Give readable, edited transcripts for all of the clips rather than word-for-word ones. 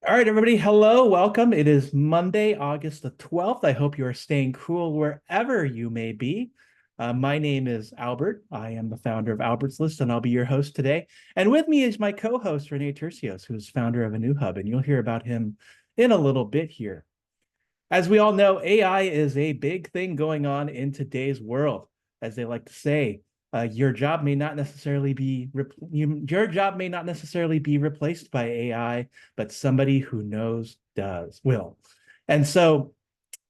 All right, everybody. Hello, welcome. It is Monday, August the 12th. I hope you are staying cool wherever you may be. My name is Albert. I am the founder of Albert's List, and I'll be your host today. And with me is my co-host, Rene Turcios, who is founder of a new hub, and you'll hear about him in a little bit here. As we all know, AI is a big thing going on in today's world. As they like to say, your job may not necessarily be your job may not necessarily be replaced by AI, but somebody who knows does will. And so,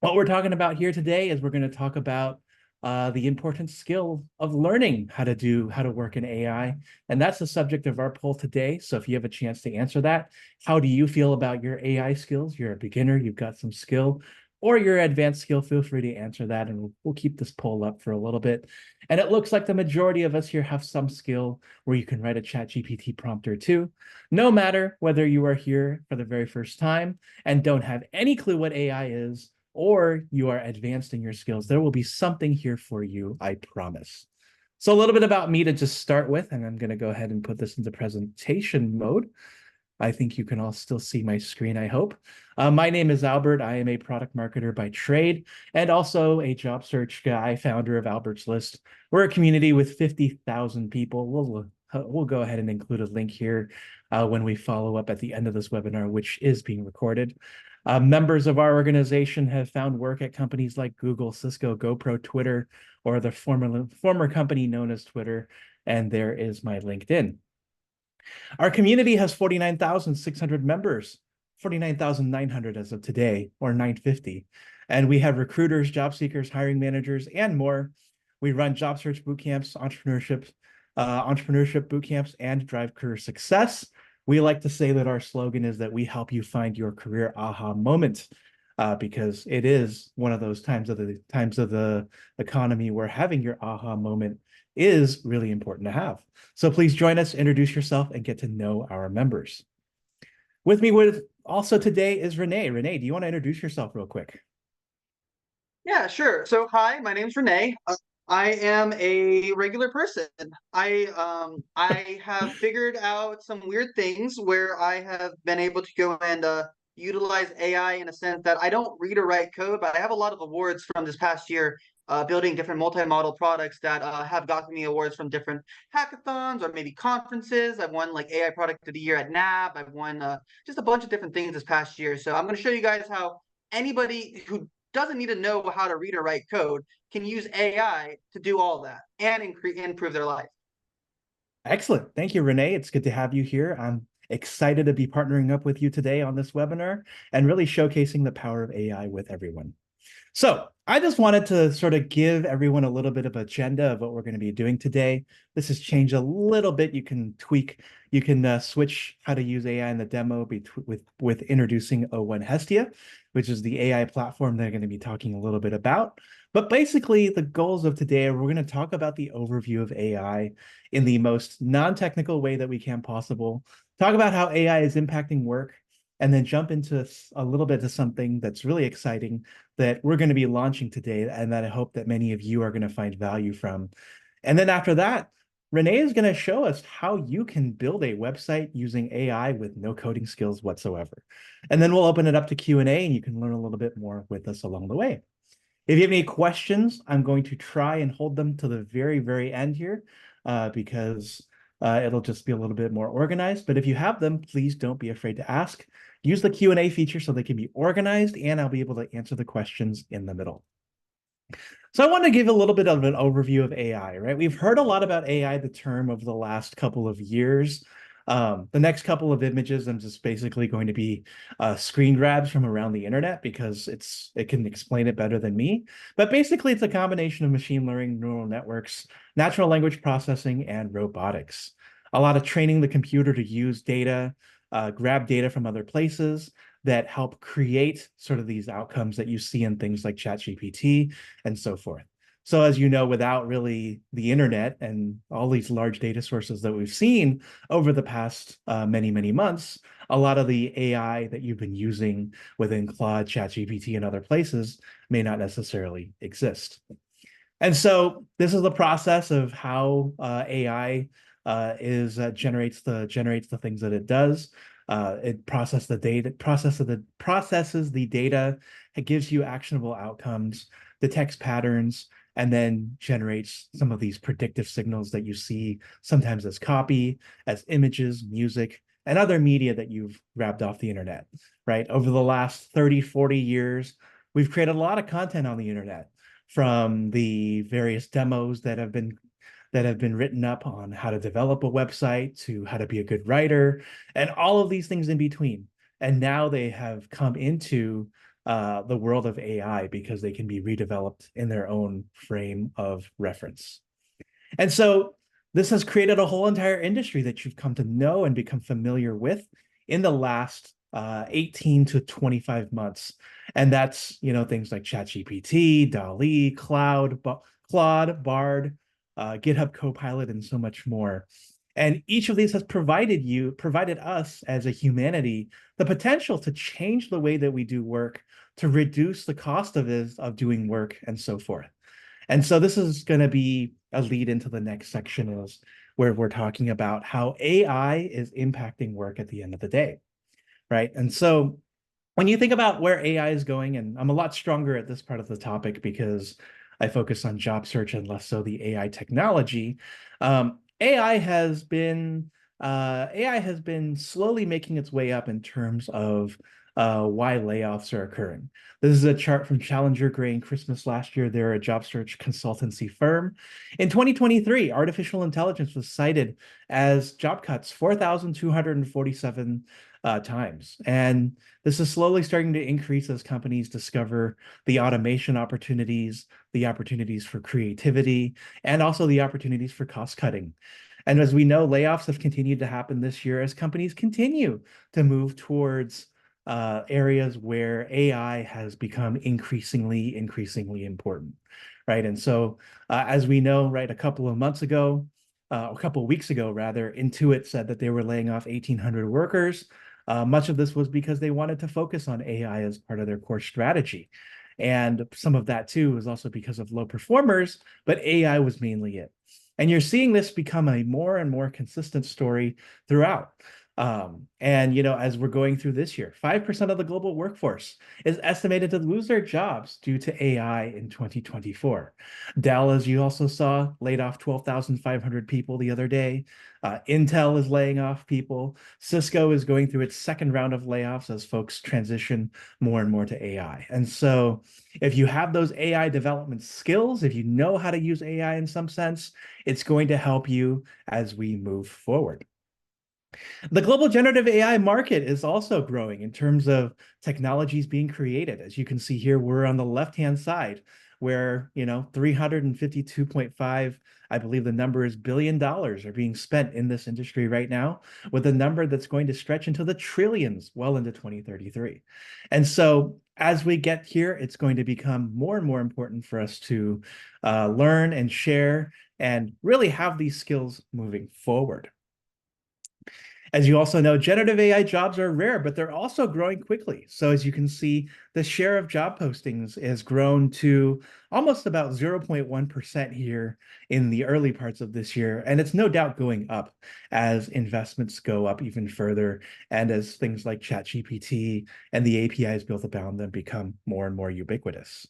what we're talking about here today is we're going to talk about the important skill of learning how to work in AI, and that's the subject of our poll today. So, if you have a chance to answer that, how do you feel about your AI skills? You're a beginner, you've got some skill, or your advanced skill, feel free to answer that, and we'll keep this poll up for a little bit. And it looks like the majority of us here have some skill where you can write a ChatGPT prompt or two. No matter whether you are here for the very first time and don't have any clue what AI is, or you are advanced in your skills, there will be something here for you, I promise. So a little bit about me to just start with, and I'm going to go ahead and put this into presentation mode. I think you can all still see my screen, I hope. My name is Albert. I am a product marketer by trade and also a job search guy, founder of Albert's List. We're a community with 50,000 people. We'll go ahead and include a link here when we follow up at the end of this webinar, which is being recorded. Members of our organization have found work at companies like Google, Cisco, GoPro, Twitter, or the former company known as Twitter. And there is my LinkedIn. Our community has 49,600 members, 49,900 as of today, or 950. And we have recruiters, job seekers, hiring managers, and more. We run job search boot camps, entrepreneurship boot camps, and drive career success. We like to say that our slogan is that we help you find your career aha moment, because it is one of those times of the economy where having your aha moment is really important to have. So please join us, introduce yourself, and get to know our members. With me also today is Rene. Rene, do you want to introduce yourself real quick? Yeah, sure. So, hi, my name's Rene. I am a regular person. I have figured out some weird things where I have been able to go and utilize AI in a sense that I don't read or write code, but I have a lot of awards from this past year building different multi-model products that have gotten me awards from different hackathons or maybe conferences. I've won like AI Product of the Year at NAB. I've won just a bunch of different things this past year. So I'm going to show you guys how anybody who doesn't need to know how to read or write code can use AI to do all that and improve their life. Excellent. Thank you, Rene. It's good to have you here. I'm excited to be partnering up with you today on this webinar and really showcasing the power of AI with everyone. So I just wanted to sort of give everyone a little bit of agenda of what we're going to be doing today. This has changed a little bit. You can tweak, you can switch how to use AI in the demo with introducing O1 Hestia, which is the AI platform they're going to be talking a little bit about. But basically, the goals of today are we're going to talk about the overview of AI in the most non-technical way that we can possible, talk about how AI is impacting work, and then jump into a little bit of something that's really exciting that we're going to be launching today, and that I hope that many of you are going to find value from. And then after that, Renee is going to show us how you can build a website using AI with no coding skills whatsoever. And then we'll open it up to Q&A, and you can learn a little bit more with us along the way. If you have any questions, I'm going to try and hold them to the very, very end here, because it'll just be a little bit more organized. But if you have them, please don't be afraid to ask. Use the Q&A feature so they can be organized, and I'll be able to answer the questions in the middle. So I want to give a little bit of an overview of AI, right? We've heard a lot about AI, the term, over the last couple of years. The next couple of images, I'm just basically going to be screen grabs from around the internet because it can explain it better than me. But basically, it's a combination of machine learning, neural networks, natural language processing, and robotics. A lot of training the computer to use data, grab data from other places that help create sort of these outcomes that you see in things like ChatGPT and so forth. So as you know, without really the internet and all these large data sources that we've seen over the past many, many months, a lot of the AI that you've been using within Claude, ChatGPT, and other places may not necessarily exist. And so this is the process of how AI generates the things that it does. It processes the data. It gives you actionable outcomes, detects patterns, and then generates some of these predictive signals that you see sometimes as copy, as images, music, and other media that you've grabbed off the internet, right? Over the last 30, 40 years, we've created a lot of content on the internet, from the various demos that have been written up on how to develop a website to how to be a good writer and all of these things in between. And now they have come into the world of AI because they can be redeveloped in their own frame of reference. And so this has created a whole entire industry that you've come to know and become familiar with in the last 18 to 25 months. And that's, things like ChatGPT, DALL-E, Claude, Bard, GitHub Copilot, and so much more. And each of these has provided us as a humanity the potential to change the way that we do work, to reduce the cost of doing work, and so forth. And so this is going to be a lead into the next section, is where we're talking about how AI is impacting work at the end of the day, right? And so when you think about where AI is going, and I'm a lot stronger at this part of the topic because I focus on job search and less so the AI technology. AI has been AI has been slowly making its way up in terms of why layoffs are occurring. This is a chart from Challenger Gray and Christmas last year. They're a job search consultancy firm. In 2023, artificial intelligence was cited as job cuts 4,247 times. And this is slowly starting to increase as companies discover the automation opportunities, the opportunities for creativity, and also the opportunities for cost cutting. And as we know, layoffs have continued to happen this year as companies continue to move towards areas where AI has become increasingly important, right? And so, as we know, right, a couple of weeks ago, rather, Intuit said that they were laying off 1,800 workers. Much of this was because they wanted to focus on AI as part of their core strategy. And some of that too was also because of low performers, but AI was mainly it. And you're seeing this become a more and more consistent story throughout. And as we're going through this year, 5% of the global workforce is estimated to lose their jobs due to AI in 2024. Dell, as you also saw, laid off 12,500 people the other day. Intel is laying off people. Cisco is going through its second round of layoffs as folks transition more and more to AI. And so if you have those AI development skills, if you know how to use AI in some sense, it's going to help you as we move forward. The global generative AI market is also growing in terms of technologies being created. As you can see here, we're on the left-hand side where, 352.5, I believe the number is $billion are being spent in this industry right now, with a number that's going to stretch into the trillions well into 2033. And so as we get here, it's going to become more and more important for us to learn and share and really have these skills moving forward. As you also know, generative AI jobs are rare, but they're also growing quickly. So as you can see, the share of job postings has grown to almost about 0.1% here in the early parts of this year. And it's no doubt going up as investments go up even further and as things like ChatGPT and the APIs built around them become more and more ubiquitous.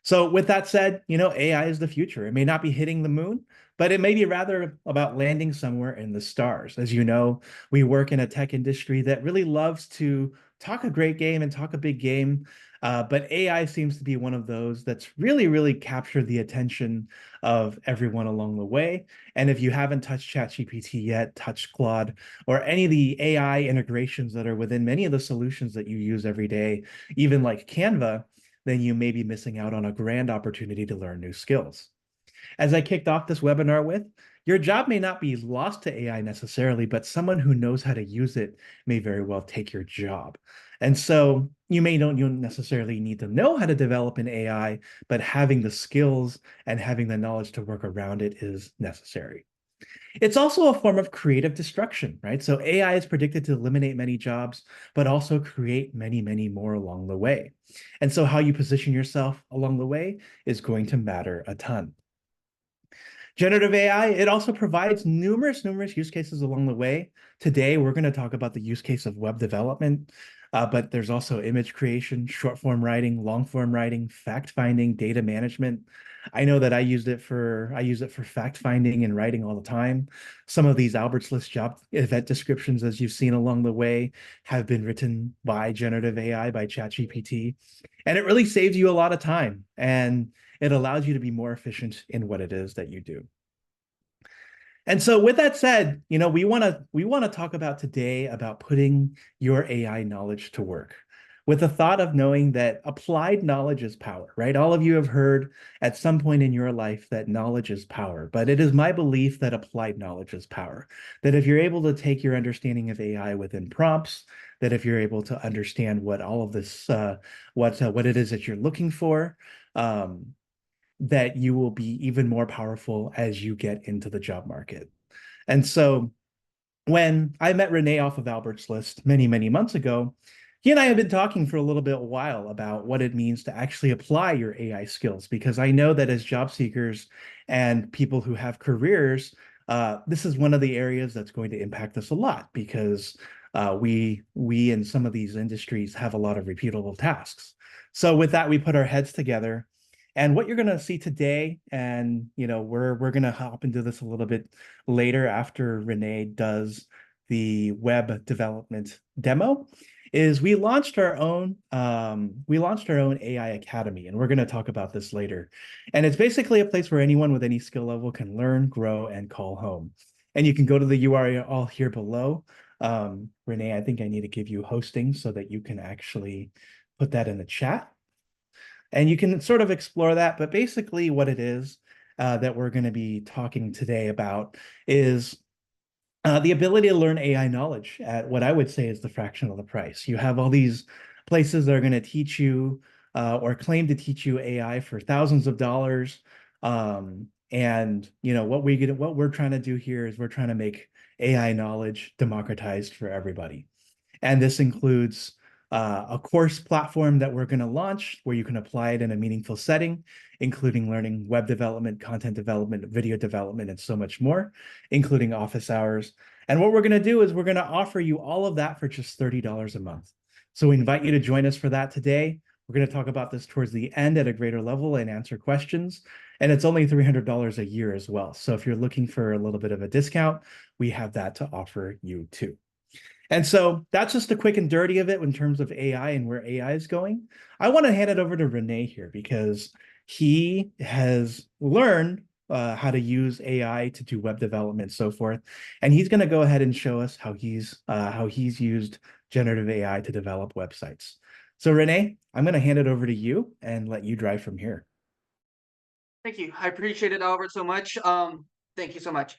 So with that said, AI is the future. It may not be hitting the moon, but it may be rather about landing somewhere in the stars. As you know, we work in a tech industry that really loves to talk a great game and talk a big game. But AI seems to be one of those that's really captured the attention of everyone along the way. And if you haven't touched ChatGPT yet, touch Claude or any of the AI integrations that are within many of the solutions that you use every day, even like Canva, then you may be missing out on a grand opportunity to learn new skills. As I kicked off this webinar with, your job may not be lost to AI necessarily, but someone who knows how to use it may very well take your job. And so you don't necessarily need to know how to develop an AI, but having the skills and having the knowledge to work around it is necessary. It's also a form of creative destruction, right? So AI is predicted to eliminate many jobs, but also create many more along the way. And so how you position yourself along the way is going to matter a ton. Generative AI, it also provides numerous use cases along the way. Today, we're going to talk about the use case of web development, but there's also image creation, short form writing, long form writing, fact finding, data management. I know that I use it for fact finding and writing all the time. Some of these Albert's List job event descriptions, as you've seen along the way, have been written by generative AI, by ChatGPT, and it really saves you a lot of time. And it allows you to be more efficient in what it is that you do. And so with that said, we want to talk about today about putting your AI knowledge to work with the thought of knowing that applied knowledge is power, right? All of you have heard at some point in your life that knowledge is power, but it is my belief that applied knowledge is power. That if you're able to take your understanding of AI within prompts, that if you're able to understand what all of this, what it is that you're looking for, um, that you will be even more powerful as you get into the job market. And so when I met Rene off of Albert's List many months ago, he and I have been talking for a little bit while about what it means to actually apply your AI skills, because I know that as job seekers and people who have careers, this is one of the areas that's going to impact us a lot because we in some of these industries have a lot of repeatable tasks. So with that, we put our heads together. And what you're going to see today, and we're going to hop into this a little bit later after Rene does the web development demo, is we launched our own AI Academy, and we're going to talk about this later. And it's basically a place where anyone with any skill level can learn, grow, and call home. And you can go to the URL here below. Rene, I think I need to give you hosting so that you can actually put that in the chat. And you can sort of explore that. But basically, what it is that we're going to be talking today about is the ability to learn AI knowledge at what I would say is the fraction of the price. You have all these places that are going to teach you or claim to teach you AI for thousands of dollars. And what we're trying to do here is we're trying to make AI knowledge democratized for everybody. And this includes a course platform that we're going to launch where you can apply it in a meaningful setting, including learning web development, content development, video development, and so much more, including office hours. And what we're going to do is we're going to offer you all of that for just $30 a month. So we invite you to join us for that today. We're going to talk about this towards the end at a greater level and answer questions. And it's only $300 a year as well. So if you're looking for a little bit of a discount, we have that to offer you too. And so that's just the quick and dirty of it in terms of AI and where AI is going. I want to hand it over to Rene here because he has learned how to use AI to do web development and so forth. And he's going to go ahead and show us how he's used generative AI to develop websites. So Rene, I'm going to hand it over to you and let you drive from here. Thank you. I appreciate it, Albert, so much. Thank you so much.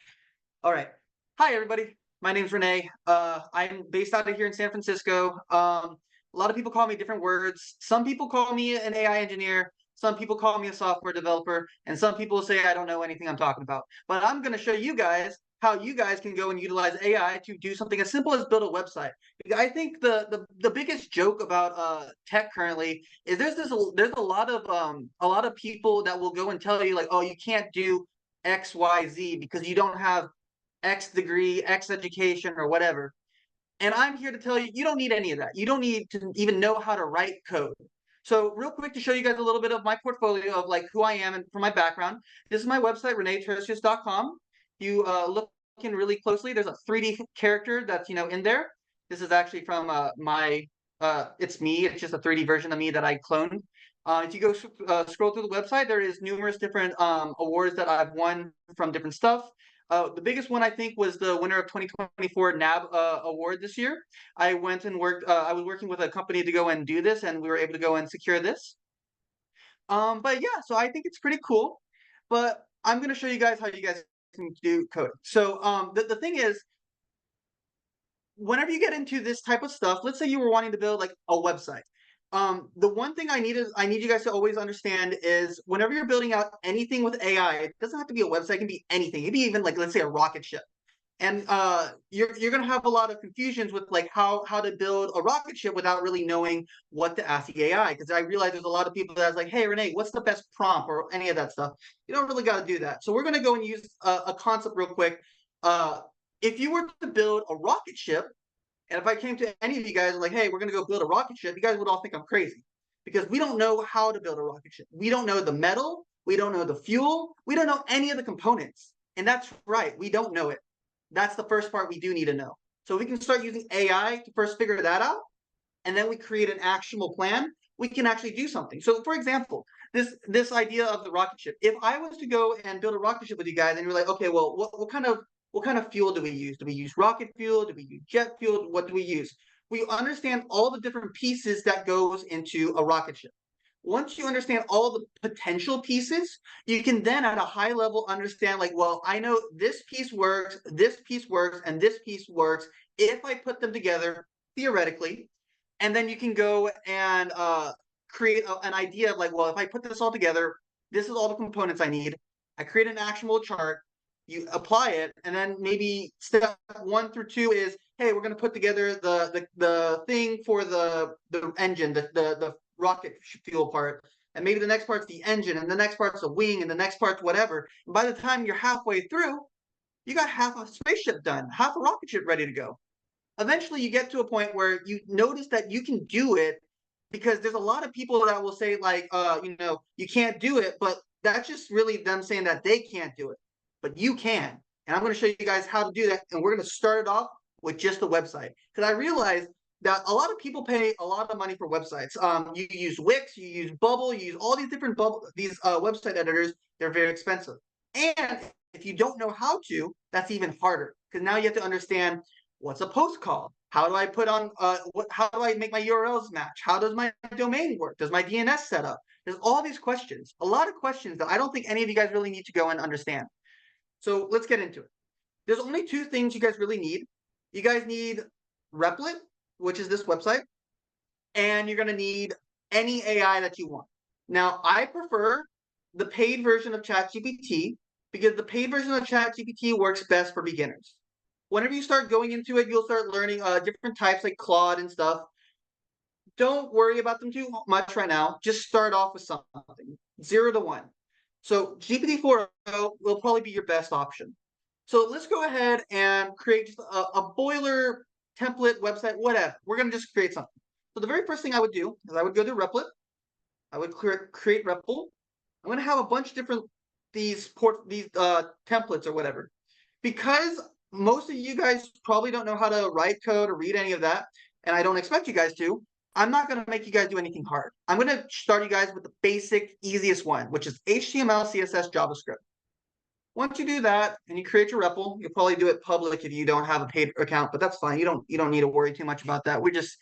All right. Hi, everybody. My name's Rene. I'm based out of here in San Francisco. A lot of people call me different words. Some people call me an AI engineer. Some people call me a software developer. And some people say I don't know anything I'm talking about. But I'm going to show you guys how you guys can go and utilize AI to do something as simple as build a website. I think the biggest joke about tech currently is there's a lot of people that will go and tell you like, oh, you can't do X, Y, Z because you don't have X degree, X education, or whatever. And I'm here to tell you, you don't need any of that. You don't need to even know how to write code. So real quick to show you guys a little bit of my portfolio of like who I am and for my background. This is my website, reneturcios.com. You look in really closely. There's a 3D character that's in there. This is actually from it's me. It's just a 3D version of me that I cloned. If you go scroll through the website, there is numerous different awards that I've won from different stuff. The biggest one I think was the winner of 2024 NAB award this year. I went and worked. I was working with a company to go and do this, and we were able to go and secure this. But yeah, so I think it's pretty cool. But I'm going to show you guys how you guys can do coding. So the thing is, whenever you get into this type of stuff, let's say you were wanting to build like a website. The one thing I need you guys to always understand is whenever you're building out anything with AI, it doesn't have to be a website, it can be anything. It can be even like, let's say a rocket ship. And you're going to have a lot of confusions with like how to build a rocket ship without really knowing what to ask the AI. Because I realize there's a lot of people that's like, hey, Renee, what's the best prompt or any of that stuff? You don't really got to do that. So we're going to go and use a concept real quick. Uh, if you were to build a rocket ship, and if I came to any of you guys and like, hey, we're going to go build a rocket ship, you guys would all think I'm crazy because we don't know how to build a rocket ship. We don't know the metal. We don't know the fuel. We don't know any of the components. And that's right. We don't know it. That's the first part we do need to know. So we can start using AI to first figure that out, and then we create an actionable plan. We can actually do something. So, for example, this idea of the rocket ship. If I was to go and build a rocket ship with you guys, and you're like, okay, well, what kind of fuel do we use? Do we use rocket fuel? Do we use jet fuel? What do we use? We understand all the different pieces that goes into a rocket ship. Once you understand all the potential pieces, you can then at a high level understand like, well, I know this piece works, and this piece works if I put them together theoretically. And then you can go and create an idea of like, well, if I put this all together, this is all the components I need. I create an actionable chart, you apply it, and then maybe step 1 through 2 is, hey, we're going to put together the thing for the engine, the rocket fuel part, and maybe the next part's the engine, and the next part's the wing, and the next part's whatever. And by the time you're halfway through, you got half a spaceship done, half a rocket ship ready to go. Eventually, you get to a point where you notice that you can do it because there's a lot of people that will say like, you can't do it, but that's just really them saying that they can't do it, but you can. And I'm going to show you guys how to do that, and we're going to start it off with just the website because I realized that a lot of people pay a lot of money for websites. You use Wix, you use Bubble, you use all these different website editors. They're very expensive, and if you don't know how to, that's even harder because now you have to understand what's a post call. How do I put on how do I make my URLs match? How does my domain work? Does my DNS set up? There's all these questions, a lot of questions that I don't think any of you guys really need to go and understand. So let's get into it. There's only 2 things you guys really need. You guys need Replit, which is this website, and you're going to need any AI that you want. Now, I prefer the paid version of ChatGPT because the paid version of ChatGPT works best for beginners. Whenever you start going into it, you'll start learning different types like Claude and stuff. Don't worry about them too much right now. Just start off with something 0 to 1. So GPT-4 will probably be your best option. So let's go ahead and create just a boiler template website, whatever. We're going to just create something. So the very first thing I would do is I would go to Replit. I would create REPL. I'm going to have a bunch of different these templates or whatever. Because most of you guys probably don't know how to write code or read any of that, and I don't expect you guys to, I'm not going to make you guys do anything hard. I'm going to start you guys with the basic, easiest one, which is HTML, CSS, JavaScript. Once you do that and you create your REPL, you'll probably do it public if you don't have a paid account, but that's fine. You don't need to worry too much about that. We're just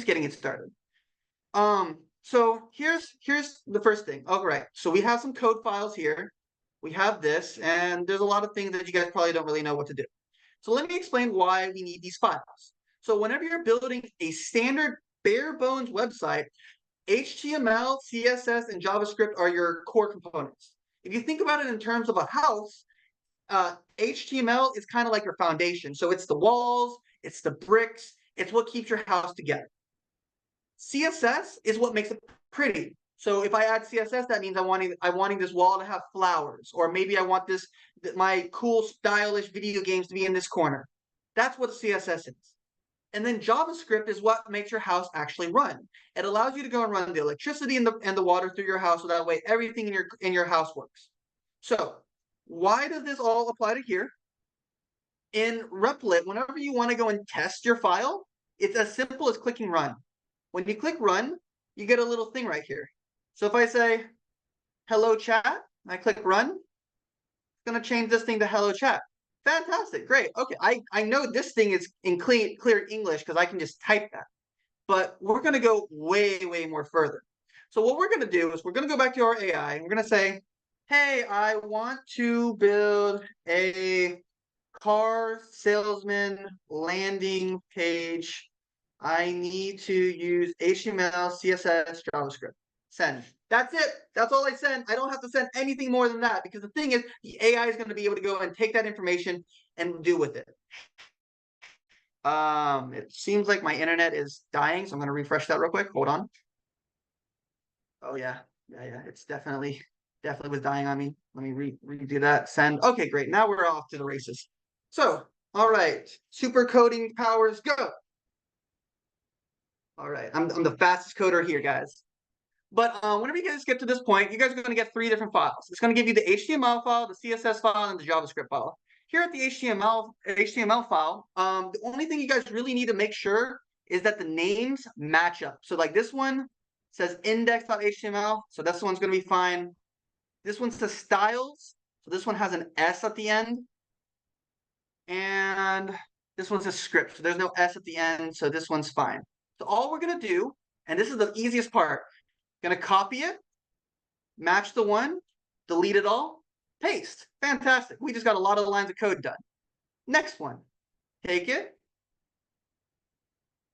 getting it started. So here's the first thing. All right. So we have some code files here. We have this, and there's a lot of things that you guys probably don't really know what to do. So let me explain why we need these files. So whenever you're building a standard bare bones website, HTML, CSS, and JavaScript are your core components. If you think about it in terms of a house, HTML is kind of like your foundation. So it's the walls, it's the bricks, it's what keeps your house together. CSS is what makes it pretty. So if I add CSS, that means I'm wanting this wall to have flowers, or maybe I want my cool stylish video games to be in this corner. That's what CSS is. And then JavaScript is what makes your house actually run. It allows you to go and run the electricity and the water through your house, so that way everything in your house works. So why does this all apply to here? In Replit, whenever you want to go and test your file, it's as simple as clicking run. When you click run, you get a little thing right here. So if I say hello chat, and I click run, it's going to change this thing to hello chat. Fantastic, great. Okay, I know this thing is in clear English because I can just type that. But we're going to go way, way more further. So what we're going to do is we're going to go back to our AI, and we're going to say, hey, I want to build a car salesman landing page. I need to use HTML, CSS, JavaScript. Send. That's it. That's all I send. I don't have to send anything more than that, because the thing is, the AI is going to be able to go and take that information and do with it. It seems like my internet is dying, so I'm gonna refresh that real quick. Hold on. Oh yeah, yeah. It's definitely was dying on me. Let me redo that. Send. Okay, great. Now we're off to the races. So, all right, super coding powers go. All right, I'm the fastest coder here, guys. But whenever you guys get to this point, you guys are going to get three different files. It's going to give you the HTML file, the CSS file, and the JavaScript file. Here at the HTML file, the only thing you guys really need to make sure is that the names match up. So like this one says index.html, so this one's going to be fine. This one says styles, so this one has an S at the end. And this one's a script, so there's no S at the end, so this one's fine. So all we're going to do, and this is the easiest part, going to copy it, match the one, delete it all, paste. Fantastic. We just got a lot of lines of code done. Next one, take it,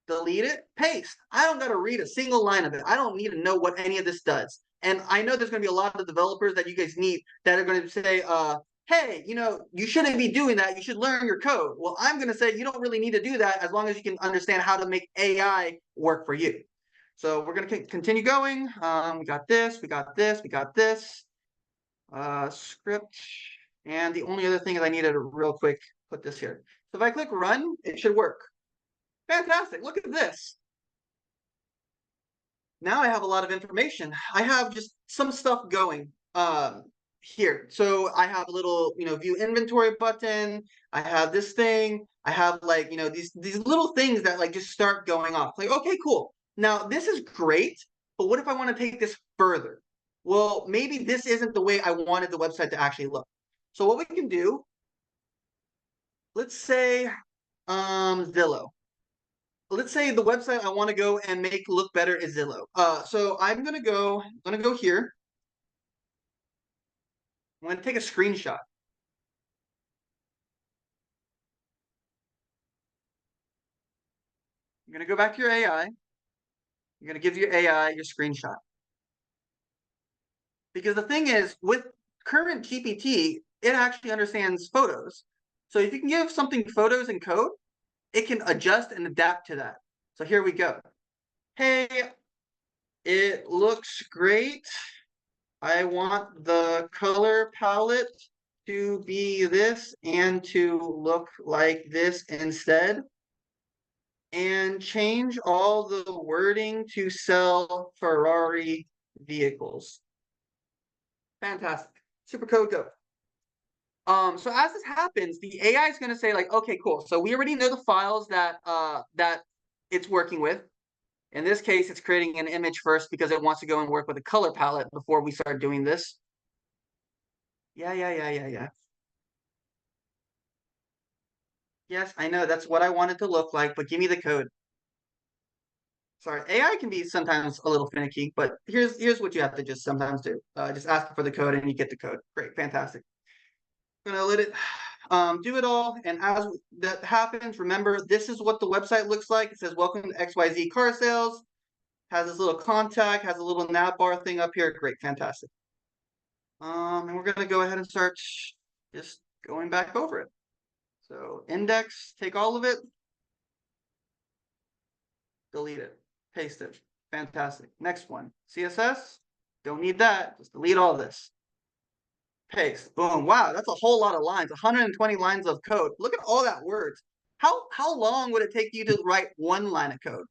delete it, paste. I don't got to read a single line of it. I don't need to know what any of this does. And I know there's going to be a lot of developers that you guys need that are going to say, hey, you shouldn't be doing that. You should learn your code. Well, I'm going to say you don't really need to do that as long as you can understand how to make AI work for you. So we're going to continue going. We got this, we got this, we got this. Script. And the only other thing is I needed to real quick put this here. So if I click run, it should work. Fantastic. Look at this. Now I have a lot of information. I have just some stuff going here. So I have a little, view inventory button. I have this thing. I have like, these little things that like just start going off. Like, okay, cool. Now this is great, but what if I want to take this further? Well, maybe this isn't the way I wanted the website to actually look. So what we can do, let's say Zillow. Let's say the website I want to go and make look better is Zillow. So I'm gonna go here. I'm gonna take a screenshot. You're gonna go back to your AI. You're gonna give your AI your screenshot. Because the thing is, with current GPT, it actually understands photos. So if you can give something photos and code, it can adjust and adapt to that. So here we go. Hey, it looks great. I want the color palette to be this and to look like this instead. And change all the wording to sell Ferrari vehicles. Fantastic. Super code go. So as this happens, the AI is going to say like, okay, cool. So we already know the files that it's working with. In this case, it's creating an image first because it wants to go and work with a color palette before we start doing this. Yeah. Yes, I know that's what I want it to look like, but give me the code. Sorry, AI can be sometimes a little finicky, but here's what you have to just sometimes do. Just ask for the code and you get the code. Great, fantastic. I'm gonna let it do it all, and as that happens, remember this is what the website looks like. It says welcome to XYZ car sales. Has this little contact, has a little nav bar thing up here. Great, fantastic. And we're gonna go ahead and start just going back over it. So index, take all of it, delete it, paste it. Fantastic. Next one, CSS. Don't need that. Just delete all this. Paste. Boom. Wow, that's a whole lot of lines. 120 lines of code. Look at all that words. How long would it take you to write one line of code?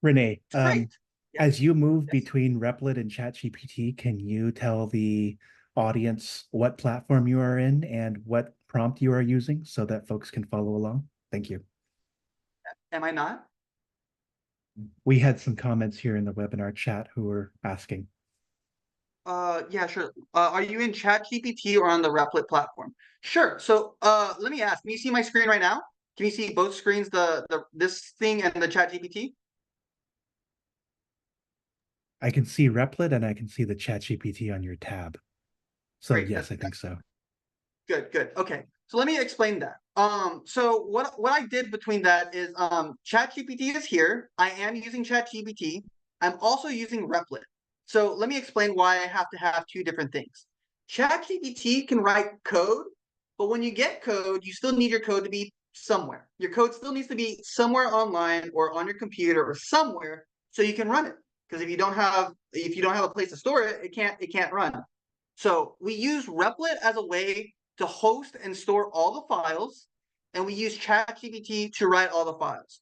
Renee, It's great. Yeah. as you move Yes. between Replit and ChatGPT, can you tell the audience what platform you are in and what prompt you are using so that folks can follow along? Thank you. Am I not? We had some comments here in the webinar chat who were asking. Yeah, sure. Are you in ChatGPT or on the Replit platform? Sure. So, let me ask. Can you see my screen right now? Can you see both screens, the this thing and the ChatGPT? I can see Replit and I can see the ChatGPT on your tab. So Great. yes, I think so. Good. Okay. So let me explain that. So what I did between that is ChatGPT is here. I am using ChatGPT. I'm also using Replit. So let me explain why I have to have two different things. ChatGPT can write code But when you get code, you still need your code to be somewhere. Your code still needs to be somewhere online or on your computer or somewhere so you can run it. Because if you don't have a place to store it, it can't run. So we use Replit as a way to host and store all the files, and we use ChatGPT to write all the files.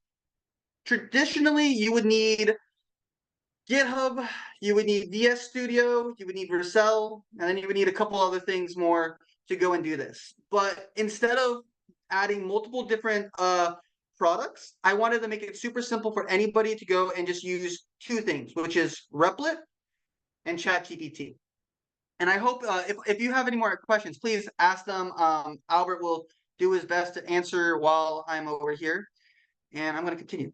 Traditionally, you would need GitHub, you would need VS Studio, you would need Vercel, and then you would need a couple other things more to go and do this. But instead of adding multiple different products, I wanted to make it super simple for anybody to go and just use two things, which is Replit and ChatGPT. And I hope if you have any more questions, please ask them. Albert will do his best to answer while I'm over here. And I'm going to continue.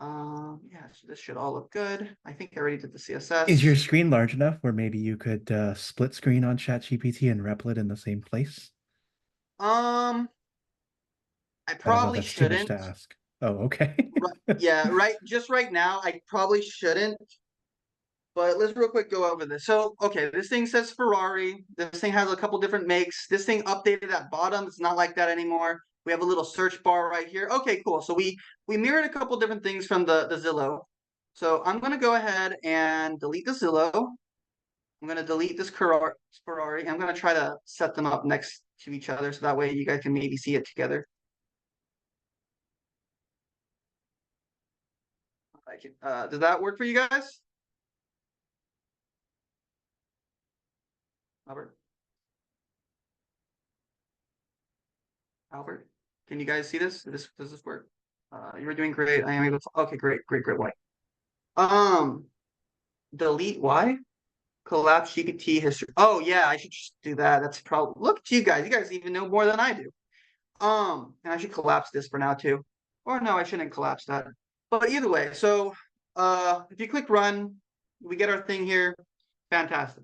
Yeah, so this should all look good. I think I already did the Is your CSS. screen large enough where maybe you could split screen on ChatGPT and Replit in the same place? Um, I I don't know if probably that's too much shouldn't. to ask. Oh, okay. Yeah, right. Just right now, I probably shouldn't. But let's real quick go over this. So, okay, this thing says Ferrari. This thing has a couple different makes. This thing updated at bottom. It's not like that anymore. We have a little search bar right here. Okay, cool. So we mirrored a couple different things from the Zillow. So I'm gonna go ahead and delete the Zillow. I'm gonna delete this Ferrari. I'm gonna try to set them up next to each other so that way you guys can maybe see it together. Does that work for you guys? Albert? Albert? Can you guys see this? Does this work? You were doing great. I am able to. Okay, great, great, great. Why? Um, delete why? Collapse GPT history. Oh yeah, I should just do that. That's probably look at you guys. You guys even know more than I do. And I should collapse this for now too. Or no, I shouldn't collapse that. But either way, so if you click run, we get our thing here. Fantastic.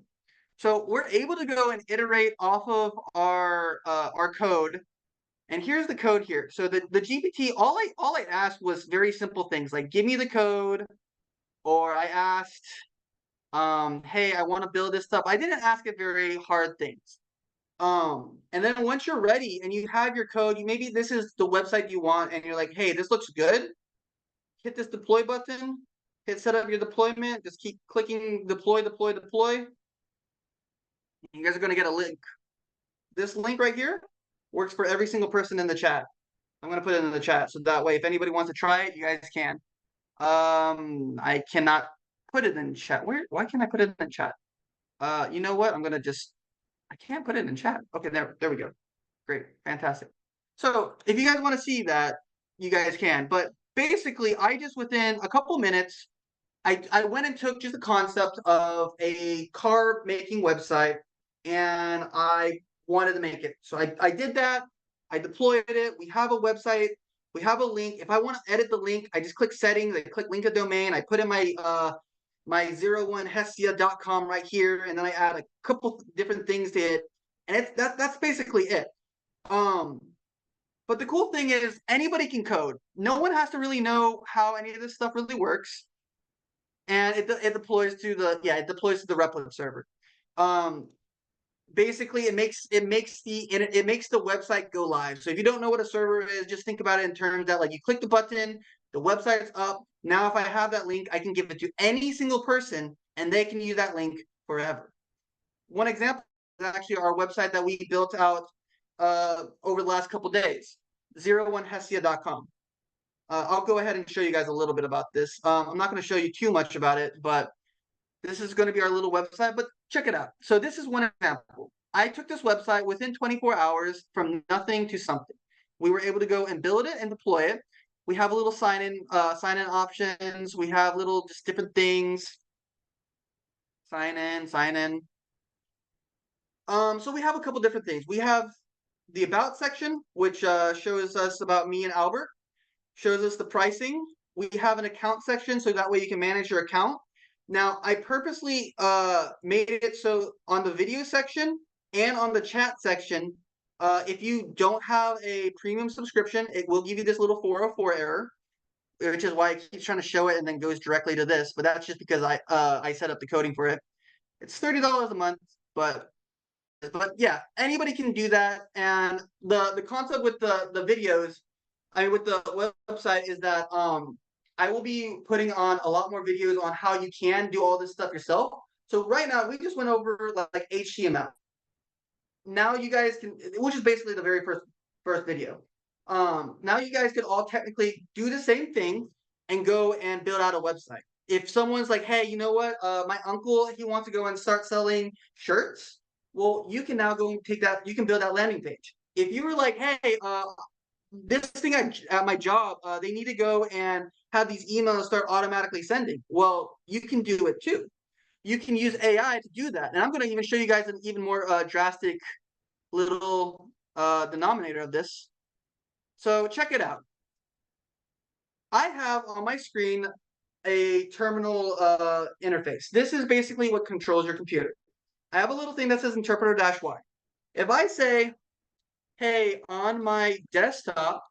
So we're able to go and iterate off of our code. And here's the code here. So the GPT, all I asked was very simple things like give me the code, or I asked, hey, I want to build this stuff. I didn't ask it very hard things. And then once you're ready and you have your code, you maybe this is the website you want, and you're like, hey, this looks good. Hit this deploy button, hit set up your deployment, just keep clicking deploy, deploy, deploy. You guys are gonna get a link. This link right here works for every single person in the chat. I'm gonna put it in the chat so that way if anybody wants to try it, you guys can. I cannot put it in chat. Why can't I put it in chat? You know what? I can't put it in chat. Okay, there we go. Great, fantastic. So if you guys want to see that, you guys can. But basically, I just within a couple minutes, I went and took just the concept of a car making website and I wanted to make it. So I did that. I deployed it. We have a website. We have a link. If I want to edit the link, I just click settings. I click link a domain. I put in my 01hestia.com right here, and then I add a couple different things to it. And that's basically it. Um, but the cool thing is anybody can code. No one has to really know how any of this stuff really works, and it deploys to the Replit server. Um, basically, it makes the website go live. So if you don't know what a server is, just think about it in terms that like you click the button, the website's up. Now, if I have that link, I can give it to any single person, and they can use that link forever. One example is actually our website that we built out over the last couple days, 01hestia.com. I'll go ahead and show you guys a little bit about this. I'm not going to show you too much about it, but this is going to be our little website, but check it out. So this is one example. I took this website within 24 hours from nothing to something. We were able to go and build it and deploy it. We have a little sign-in options. We have little just different things. Sign in, sign in. So we have a couple different things. We have the about section, which shows us about me and Albert, shows us the pricing. We have an account section, so that way you can manage your account. Now, I purposely made it so on the video section and on the chat section, if you don't have a premium subscription, it will give you this little 404 error, which is why it keeps trying to show it and then goes directly to this. But that's just because I set up the coding for it. It's $30 a month, but But yeah, anybody can do that. And the concept with the videos, I mean with the website is that I will be putting on a lot more videos on how you can do all this stuff yourself. So right now we just went over like HTML. Now you guys can, which is basically the very first video. Now you guys could all technically do the same thing and go and build out a website. If someone's like, hey, you know what? My uncle, he wants to go and start selling shirts. Well, you can now go and take that. You can build that landing page. If you were like, hey, this thing at my job, they need to go and have these emails start automatically sending. Well, you can do it too. You can use AI to do that. And I'm going to even show you guys an even more drastic little denominator of this. So check it out. I have on my screen a terminal interface. This is basically what controls your computer. I have a little thing that says interpreter-y. If I say, hey, on my desktop,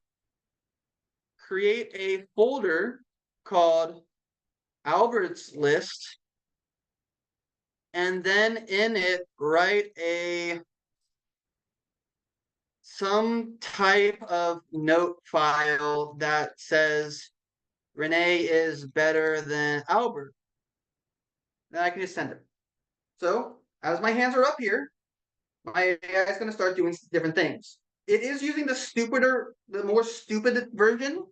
create a folder called Albert's list, and then in it write some type of note file that says Rene is better than Albert, then I can just send it. So as my hands are up here, my AI is going to start doing different things. It is using the more stupid version,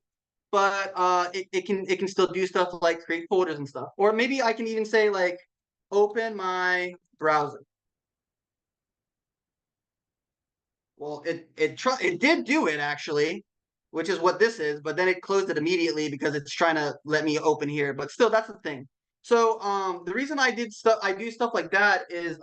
but it can still do stuff like create folders and stuff. Or maybe I can even say like, open my browser. Well, it did do it actually, which is what this is, but then it closed it immediately because it's trying to let me open here. But still, that's the thing. So the reason I do stuff like that is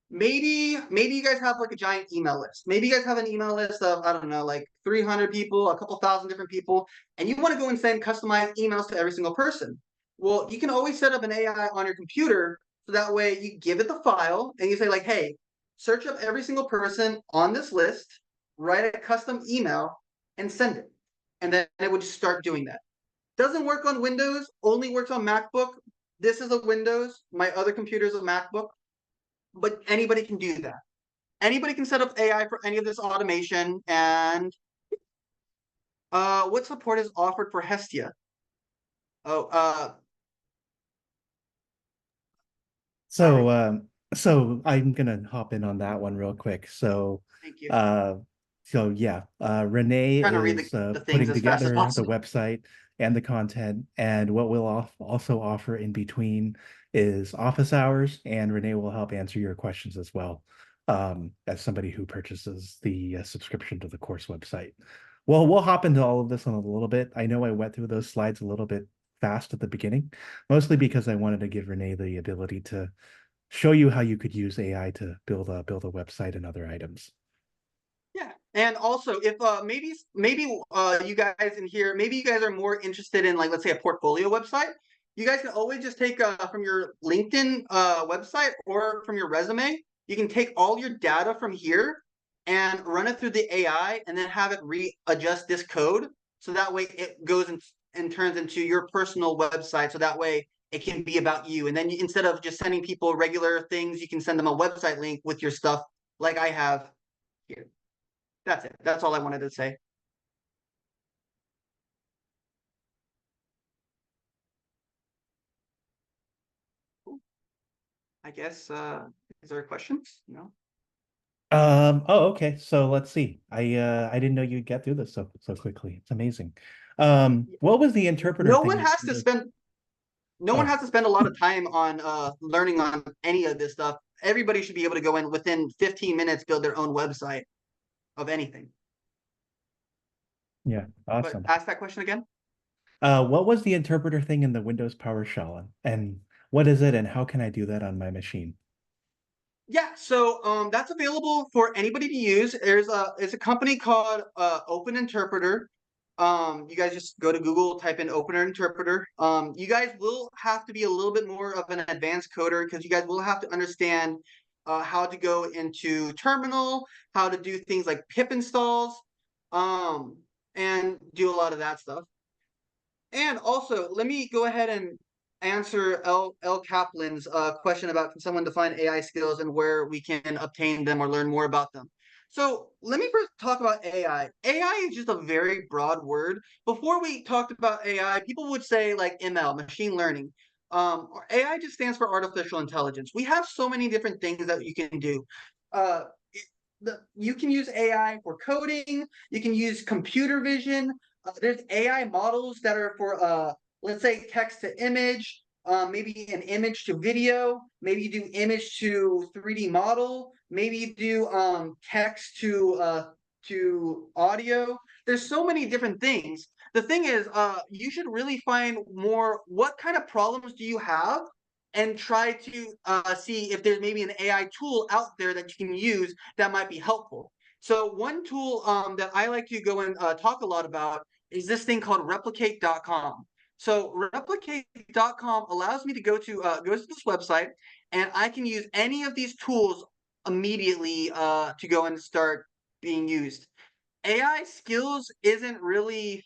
maybe you guys have like a giant email list. Maybe you guys have an email list of, I don't know, like 300 people, a couple thousand different people, and you want to go and send customized emails to every single person. Well, you can always set up an AI on your computer so that way you give it the file and you say like, hey, search up every single person on this list, write a custom email, and send it. And then it would just start doing that. Doesn't work on Windows, only works on MacBook. This is a Windows. My other computer is a MacBook, but anybody can do that. Anybody can set up AI for any of this automation. And what support is offered for Hestia? Oh, So, sorry. so I'm gonna hop in on that one real quick. Thank you. Uh, yeah, Renee Trying to read is the things putting as fast as together the possible. website and the content, and what we'll also offer in between is office hours, and Renee will help answer your questions as well, as somebody who purchases the subscription to the course website. Well, we'll hop into all of this in a little bit. I know I went through those slides a little bit fast at the beginning, mostly because I wanted to give Renee the ability to show you how you could use AI to build a website and other items. Yeah. And also if maybe you guys in here, maybe you guys are more interested in like let's say a portfolio website. You guys can always just take from your LinkedIn website or from your resume. You can take all your data from here and run it through the AI and then have it readjust this code so that way it goes and turns into your personal website so that way it can be about you. And then instead of just sending people regular things, you can send them a website link with your stuff like I have here. That's it. That's all I wanted to say. I guess is there questions? No. Oh, okay. So let's see. I didn't know you'd get through this so quickly. It's amazing. What was the interpreter No thing one in has to Windows? spend no one Oh, has to spend a lot of time on learning on any of this stuff. Everybody should be able to go in within 15 minutes, build their own website of anything. yeah, But awesome. ask that question again. What was the interpreter thing in the Windows PowerShell, and what is it, and how can I do that on my machine? Yeah, so that's available for anybody to use. There's a company called Open Interpreter. You guys just go to Google, type in Open Interpreter. You guys will have to be a little bit more of an advanced coder because you guys will have to understand how to go into terminal, how to do things like pip installs, um, and do a lot of that stuff. And also, let me go ahead and answer L. Kaplan's question about can someone define AI skills and where we can obtain them or learn more about them. So let me first talk about AI. AI is just a very broad word. Before we talked about AI, people would say like ML, machine learning. AI just stands for artificial intelligence. We have so many different things that you can do. Uh, you can use AI for coding. You can use computer vision. There's AI models that are for let's say text to image, maybe an image to video, maybe you do image to 3D model, maybe you do text to audio. There's so many different things. The thing is, you should really find more what kind of problems do you have and try to see if there's maybe an AI tool out there that you can use that might be helpful. So one tool that I like to go and talk a lot about is this thing called replicate.com. So replicate.com allows me to go to this website, and I can use any of these tools immediately to go and start being used. AI skills isn't really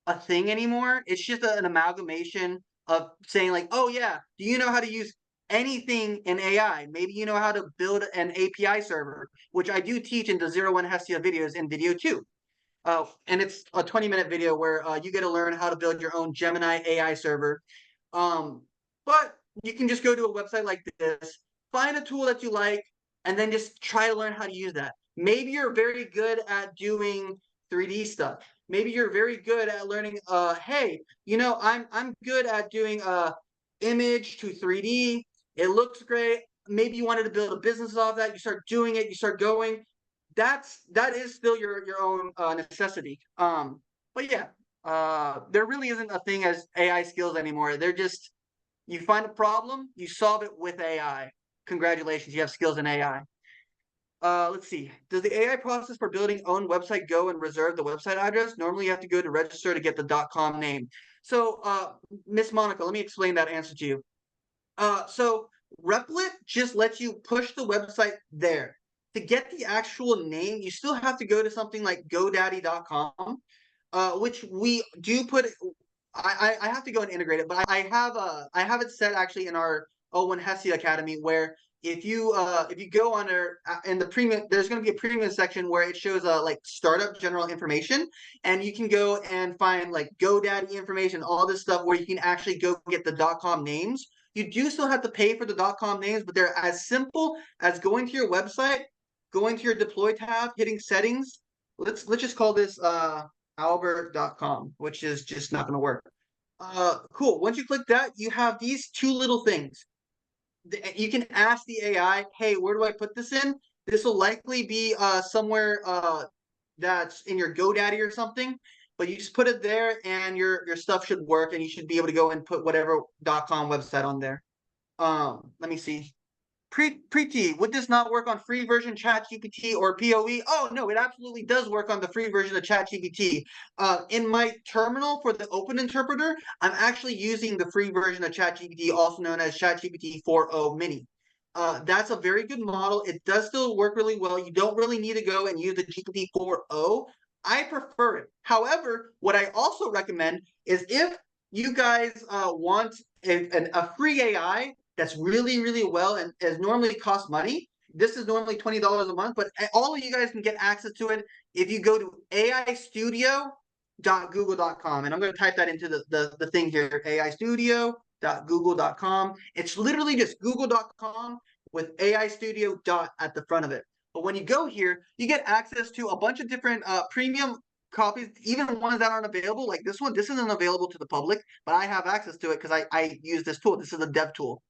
a thing anymore. It's just an amalgamation of saying like, oh yeah, do you know how to use anything in AI? Maybe you know how to build an API server, which I do teach in the 01 Hestia videos in video 2. And it's a 20-minute video where you get to learn how to build your own Gemini AI server. Um, but you can just go to a website like this, find a tool that you like, and then just try to learn how to use that. Maybe you're very good at doing 3D stuff. Maybe you're very good at learning. Hey, I'm good at doing image to 3D. It looks great. Maybe you wanted to build a business off that. You start doing it. You start going. That is still your own necessity. But yeah, there really isn't a thing as AI skills anymore. They're just you find a problem, you solve it with AI. Congratulations, you have skills in AI. Let's see. Does the AI process for building own website go and reserve the website address? Normally, you have to go to register to get the .com name. So, Miss Monica, let me explain that answer to you. So Replit just lets you push the website there. To get the actual name, you still have to go to something like GoDaddy.com, which we do put. I have to go and integrate it, but I have it set actually in our O1 Hestia Academy where if you go under in the premium, there's going to be a premium section where it shows like startup general information, and you can go and find like GoDaddy information, all this stuff where you can actually go get the .com names. You do still have to pay for the .com names, but they're as simple as going to your website, going to your deploy tab, hitting settings. Let's just call this albert.com, which is just not going to work. Cool. Once you click that, you have these two little things. You can ask the AI, hey, where do I put this in? This will likely be somewhere that's in your GoDaddy or something, but you just put it there and your stuff should work and you should be able to go and put whatever .com website on there. Let me see. Preeti, would this not work on free version ChatGPT or POE? Oh no, it absolutely does work on the free version of ChatGPT. In my terminal for the Open Interpreter, I'm actually using the free version of ChatGPT, also known as ChatGPT 4.0 Mini. That's a very good model. It does still work really well. You don't really need to go and use the GPT 4.0. I prefer it. However, what I also recommend is if you guys want a free AI that's really, really well and as normally costs money. This is normally $20 a month, but all of you guys can get access to it if you go to aistudio.google.com. And I'm going to type that into the thing here, aistudio.google.com. It's literally just google.com with AI Studio dot at the front of it. But when you go here, you get access to a bunch of different premium copies, even ones that aren't available, like this one. This isn't available to the public, but I have access to it because I use this tool. This is a dev tool.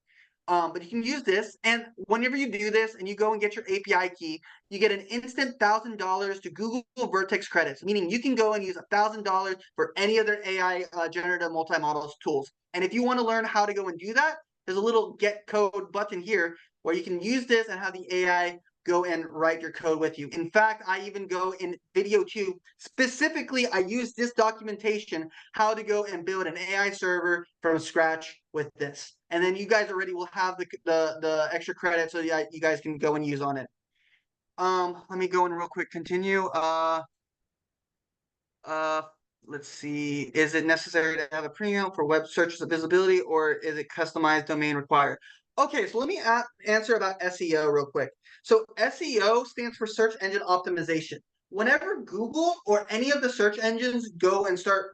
But you can use this, and whenever you do this and you go and get your API key, you get an instant $1,000 to Google Vertex credits, meaning you can go and use $1,000 for any other AI generative multi-models tools. And if you want to learn how to go and do that, there's a little get code button here where you can use this and have the AI go and write your code with you. In fact, I even go in video 2, specifically, I use this documentation, how to go and build an AI server from scratch with this. And then you guys already will have the extra credit so yeah, you guys can go and use on it. Let me go in real quick, continue. Uh, let's see, is it necessary to have a premium for web searches of visibility, or is it customized domain required? Okay, so let me answer about SEO real quick. So SEO stands for search engine optimization. Whenever Google or any of the search engines go and start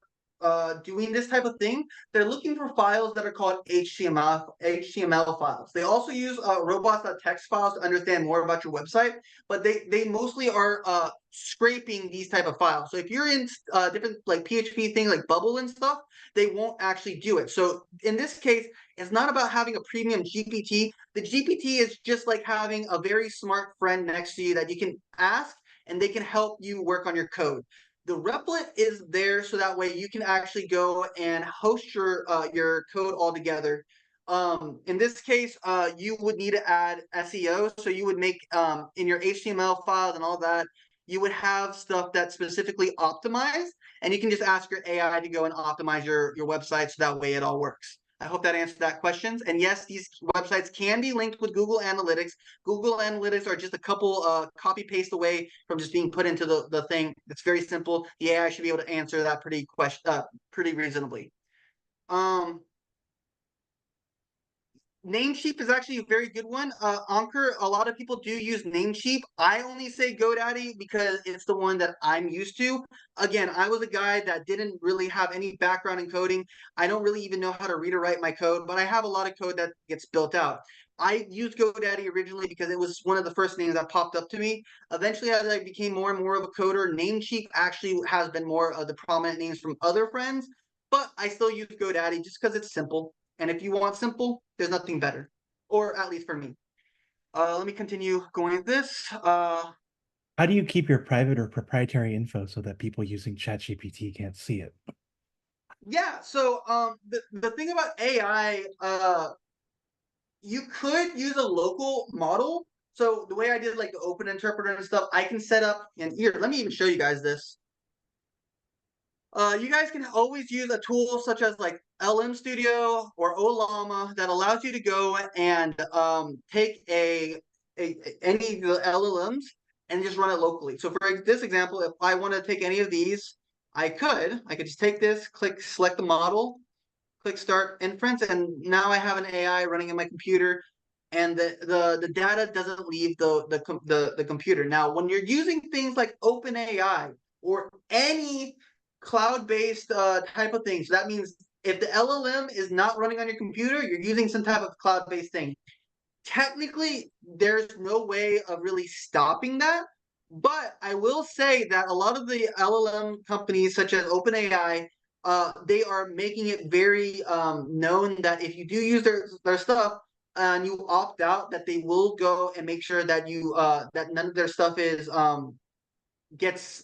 doing this type of thing, they're looking for files that are called HTML files. They also use robots.txt files to understand more about your website, but they mostly are scraping these type of files. So if you're in different like PHP things like Bubble and stuff, they won't actually do it. So in this case, it's not about having a premium GPT. The GPT is just like having a very smart friend next to you that you can ask and they can help you work on your code. The Replit is there so that way you can actually go and host your code all together. In this case, you would need to add SEO. So you would make in your HTML files and all that, you would have stuff that's specifically optimized, and you can just ask your AI to go and optimize your website so that way it all works. I hope that answered that questions. And yes, these websites can be linked with Google Analytics. Google Analytics are just a couple copy paste away from just being put into the thing. It's very simple. The AI should be able to answer that pretty reasonably. Namecheap is actually a very good one. Anchor, a lot of people do use Namecheap. I only say GoDaddy because it's the one that I'm used to. Again, I was a guy that didn't really have any background in coding. I don't really even know how to read or write my code, but I have a lot of code that gets built out. I used GoDaddy originally because it was one of the first names that popped up to me. Eventually, as I became more and more of a coder, Namecheap actually has been more of the prominent names from other friends, but I still use GoDaddy just because it's simple. And if you want simple, there's nothing better, or at least for me. Let me continue going with this. How do you keep your private or proprietary info so that people using ChatGPT can't see it? Yeah, so the thing about AI, you could use a local model. So the way I did like the open interpreter and stuff, I can set up, and here, let me even show you guys this. You guys can always use a tool such as like LM Studio or Olama that allows you to go and take any of the LLMs and just run it locally. So for this example, if I want to take any of these, I could just take this, click select the model, click start inference, and now I have an AI running in my computer, and the data doesn't leave the computer. Now, when you're using things like OpenAI or any cloud-based type of things, that means if the LLM is not running on your computer, you're using some type of cloud-based thing. Technically, there's no way of really stopping that. But I will say that a lot of the LLM companies, such as OpenAI, they are making it very known that if you do use their stuff and you opt out, that they will go and make sure that you that none of their stuff is gets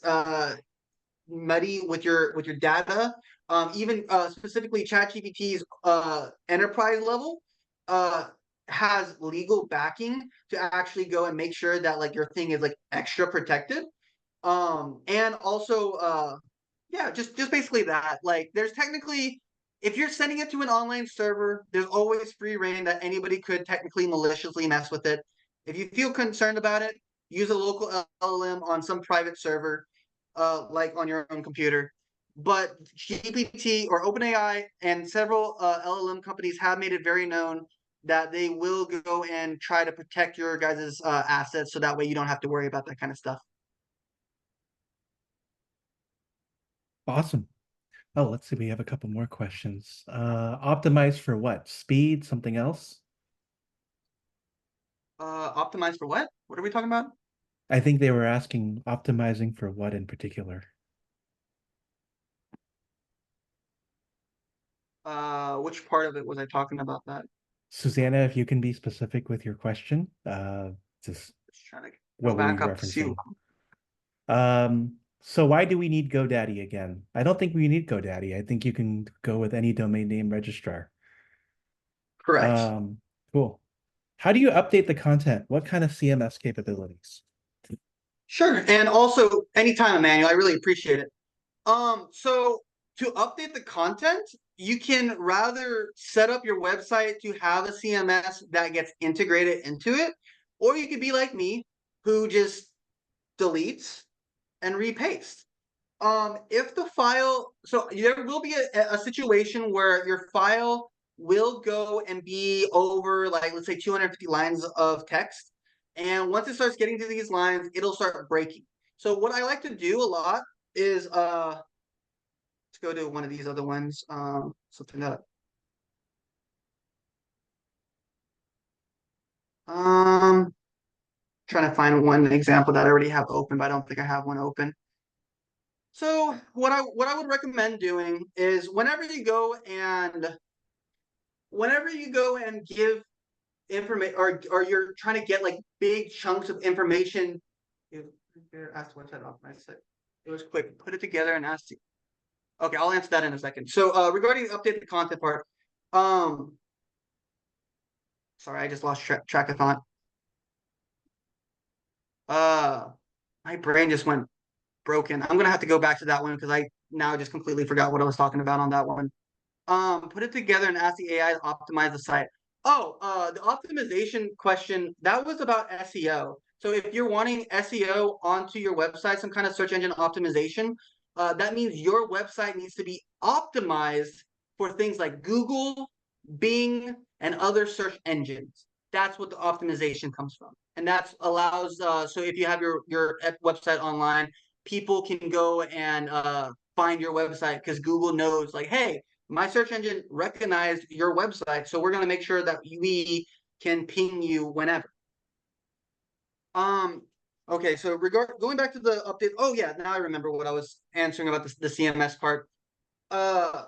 muddy with your data. Even specifically, ChatGPT's enterprise level uh, has legal backing to actually go and make sure that like your thing is like extra protected. And also, yeah, just basically that. Like, there's technically, if you're sending it to an online server, there's always free reign that anybody could technically maliciously mess with it. If you feel concerned about it, use a local LLM on some private server, like on your own computer. But GPT or OpenAI and several LLM companies have made it very known that they will go and try to protect your guys' assets so that way you don't have to worry about that kind of stuff. Awesome. Oh, let's see. We have a couple more questions. Optimize for what? Speed? Something else? Optimized for what? What are we talking about? I think they were asking optimizing for what in particular. Which part of it was I talking about that? Susanna, if you can be specific with your question, just Just trying to go what were we back up to see. referencing? So why do we need GoDaddy again? I don't think we need GoDaddy. I think you can go with any domain name registrar. Correct. Um, cool. How do you update the content? What kind of CMS capabilities? Sure. And also, anytime, Emmanuel, I really appreciate it. So to update the content, you can rather set up your website to have a CMS that gets integrated into it, or you could be like me, who just deletes and repastes. If the file, so there will be a situation where your file will go and be over, like, let's say 250 lines of text. And once it starts getting to these lines, it'll start breaking. So what I like to do a lot is, let's go to one of these other ones. Something that, um, trying to find one example that I already have open, but I don't think I have one open. So what I would recommend doing is whenever you go and give information, or you're trying to get like big chunks of information, you ask what type of optimize it. It was quick. Put it together and ask you. Okay, I'll answer that in a second. So regarding update the content part, um, sorry, I just lost track of thought. Uh, my brain just went broken. I'm gonna have to go back to that one because I now just completely forgot what I was talking about on that one. Put it together and ask the AI to optimize the site. Oh, the optimization question, that was about SEO. So if you're wanting SEO onto your website, some kind of search engine optimization, that means your website needs to be optimized for things like Google, Bing, and other search engines. That's what the optimization comes from. And that allows, so if you have your website online, people can go and find your website because Google knows, like, hey, my search engine recognized your website, so we're going to make sure that we can ping you whenever. Um, okay, so going back to the update. Oh yeah, now I remember what I was answering about the CMS part. Uh,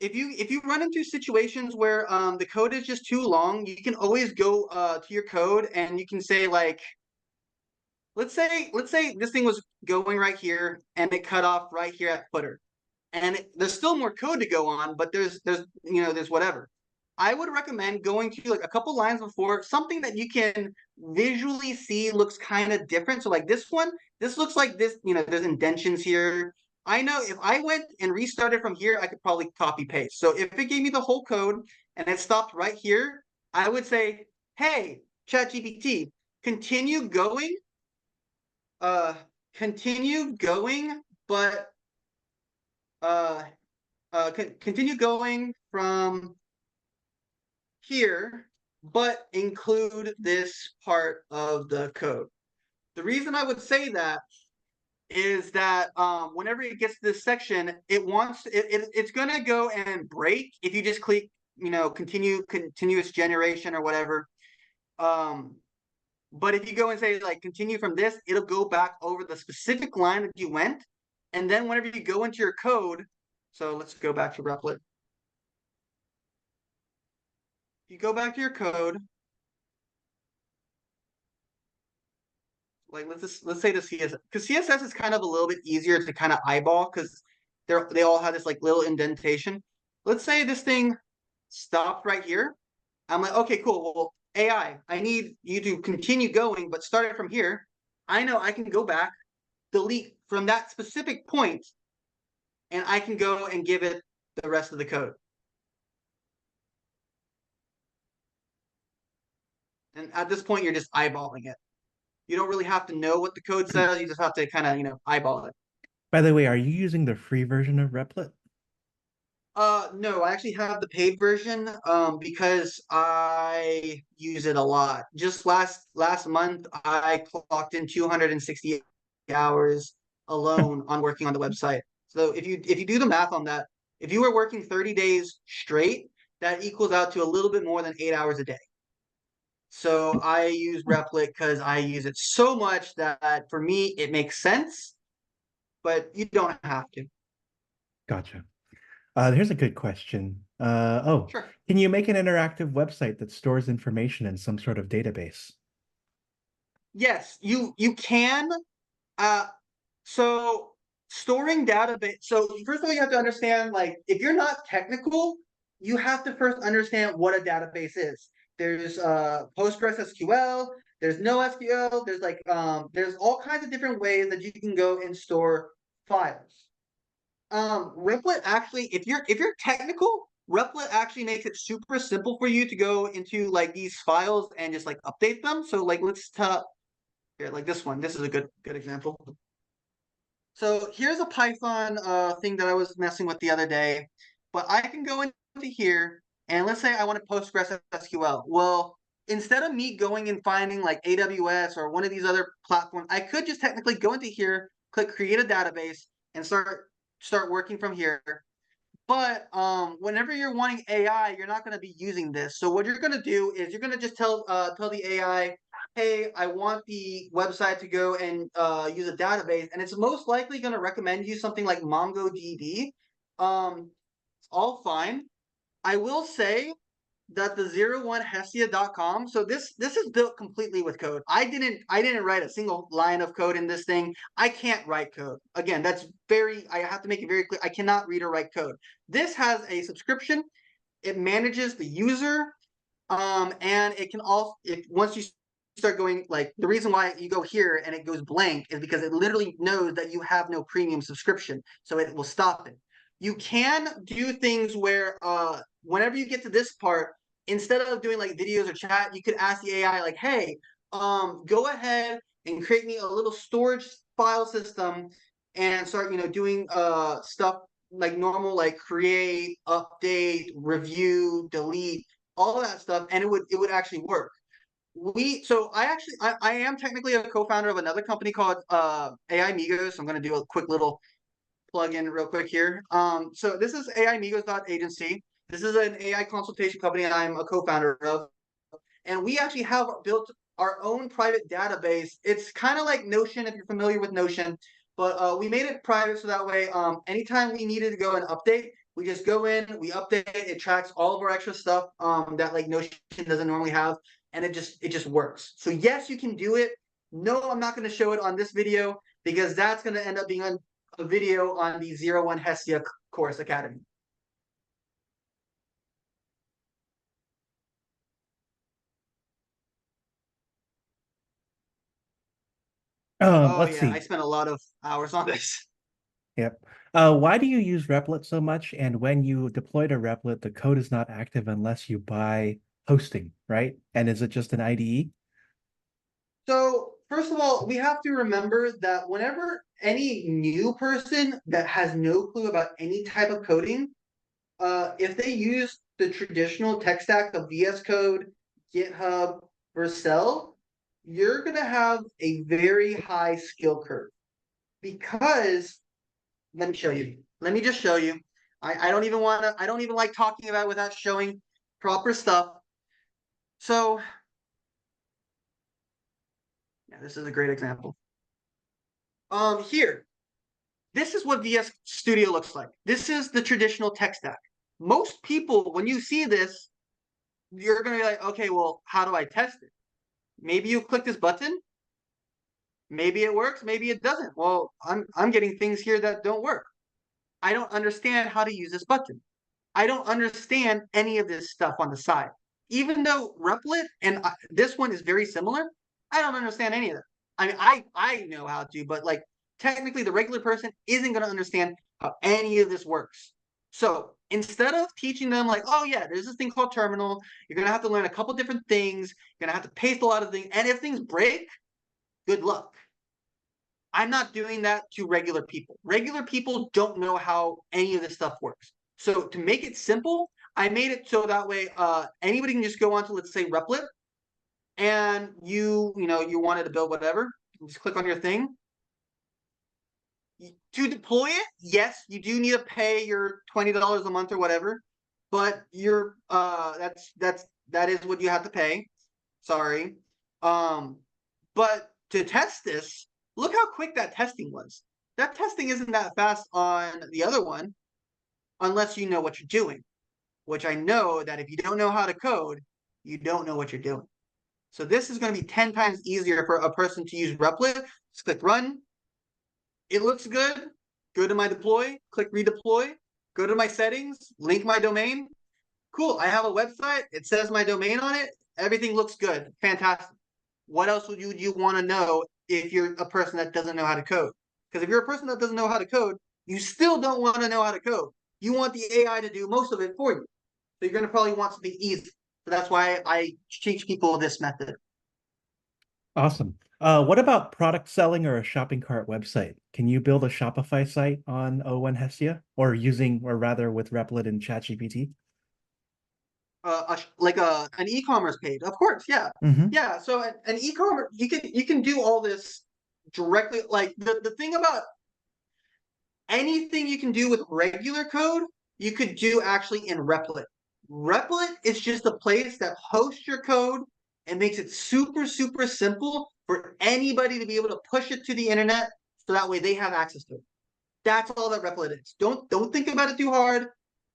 if you run into situations where the code is just too long, you can always go to your code and you can say, like, let's say this thing was going right here and it cut off right here at footer. And there's still more code to go on, but there's whatever. I would recommend going to like a couple lines before, something that you can visually see looks kind of different. So like this one, this looks like this, there's indentions here. I know if I went and restarted from here, I could probably copy paste. So if it gave me the whole code and it stopped right here, I would say, hey, ChatGPT, continue going, uh, continue going, but uh continue going from here, but include this part of the code. The reason I would say that is that whenever it gets to this section, it's going to go and break if you just click, continue continuous generation or whatever. Um, but if you go and say like continue from this, it'll go back over the specific line that you went, and then whenever you go into your code, so let's go back to Replit. You go back to your code, like let's say the CSS, because CSS is kind of a little bit easier to kind of eyeball because they all have this like little indentation. Let's say this thing stopped right here. I'm like, okay, cool. Well, I need you to continue going, but start it from here. I know I can go back, delete from that specific point, and I can go and give it the rest of the code. And at this point, you're just eyeballing it. You don't really have to know what the code says. You just have to kind of, eyeball it. By the way, are you using the free version of Replit? No, I actually have the paid version, because I use it a lot. Just last month, I clocked in 260 hours alone on working on the website. So if you do the math on that, if you were working 30 days straight, that equals out to a little bit more than 8 hours a day. So I use Replit because I use it so much that for me it makes sense, but you don't have to. Gotcha. Here's a good question. Sure. Can you make an interactive website that stores information in some sort of database? Yes, you can. Uh, so storing database. So first of all, you have to understand, like, if you're not technical, you have to first understand what a database is. There's PostgreSQL, there's NoSQL, there's all kinds of different ways that you can go and store files. Replit actually, if you're technical, Replit actually makes it super simple for you to go into like these files and just like update them. So like Here, like this one. This is a good example. So here's a Python thing that I was messing with the other day, but I can go into here and let's say I want to Postgres SQL. Well, instead of me going and finding like AWS or one of these other platforms, I could just technically go into here, click create a database, and start working from here. But whenever you're wanting AI, you're not going to be using this. So what you're going to do is you're going to just tell the AI, hey, I want the website to go and use a database, and it's most likely going to recommend you something like MongoDB. It's all fine. I will say that the 01hestia.com, so this is built completely with code. I didn't write a single line of code in this thing. I can't write code. Again, I have to make it very clear. I cannot read or write code. This has a subscription. It manages the user, and it can also, if once you start going, like, the reason why you go here and it goes blank is because it literally knows that you have no premium subscription, so it will stop it. You can do things where whenever you get to this part, instead of doing like videos or chat, you could ask the AI like, hey, go ahead and create me a little storage file system and start, doing stuff like normal, like create, update, review, delete, all of that stuff, and it would actually work. I am technically a co-founder of another company called AI Migos. I'm going to do a quick little plug in real quick here. So this is aimigos.agency. This is an AI consultation company I'm a co-founder of, and we actually have built our own private database. It's kind of like Notion if you're familiar with Notion, but we made it private so that way, anytime we needed to go and update, we just go in, we update. It tracks all of our extra stuff that like Notion doesn't normally have, and it just works. So yes, you can do it. No, I'm not going to show it on this video because that's going to end up being on a video on the 01 Hestia course academy. Oh Let's yeah, I see. spent a lot of hours on this. Yep. Why do you use Replit so much? And when you deploy to Replit, the code is not active unless you buy hosting, right? And is it just an IDE? So, first of all, we have to remember that whenever any new person that has no clue about any type of coding, if they use the traditional tech stack of VS Code, GitHub, Vercel, you're going to have a very high skill curve because let me show you. Let me just show you. I don't even want to, I don't even like talking about it without showing proper stuff. So, yeah, this is a great example. Here, this is what VS Studio looks like. This is the traditional tech stack. Most people, when you see this, you're going to be like, okay, well, how do I test it? Maybe you click this button. Maybe it works. Maybe it doesn't. Well, I'm getting things here that don't work. I don't understand how to use this button. I don't understand any of this stuff on the side. Even though Replit and this one is very similar, I don't understand any of it. I mean, I know how to, but like technically, the regular person isn't going to understand how any of this works. So instead of teaching them like, oh yeah, there's this thing called terminal, you're going to have to learn a couple different things. You're going to have to paste a lot of things, and if things break, good luck. I'm not doing that to regular people. Regular people don't know how any of this stuff works. So to make it simple, I made it so that way anybody can just go on to, let's say, Replit, and you wanted to build whatever. You just click on your thing. To deploy it, yes, you do need to pay your $20 a month or whatever, but that is what you have to pay. Sorry. Um, but to test this, look how quick that testing was. That testing isn't that fast on the other one unless you know what you're doing, which I know that if you don't know how to code, you don't know what you're doing. So this is going to be 10 times easier for a person to use Replit. Just click run. It looks good. Go to my deploy, click redeploy, go to my settings, link my domain. Cool. I have a website. It says my domain on it. Everything looks good. Fantastic. What else would you want to know if you're a person that doesn't know how to code? Because if you're a person that doesn't know how to code, you still don't want to know how to code. You want the AI to do most of it for you. So you're going to probably want something easy. So that's why I teach people this method. Awesome. What about product selling or a shopping cart website? Can you build a Shopify site on O1 Hestia or using, or rather with Replit and ChatGPT? Like an e-commerce page, of course, yeah, Hmm. yeah. So an e-commerce, you can do all this directly. Like the thing about anything you can do with regular code, you could do actually in Replit. Replit is just a place that hosts your code and makes it super, super simple for anybody to be able to push it to the internet so that way they have access to it. That's all that Replit is. Don't think about it too hard.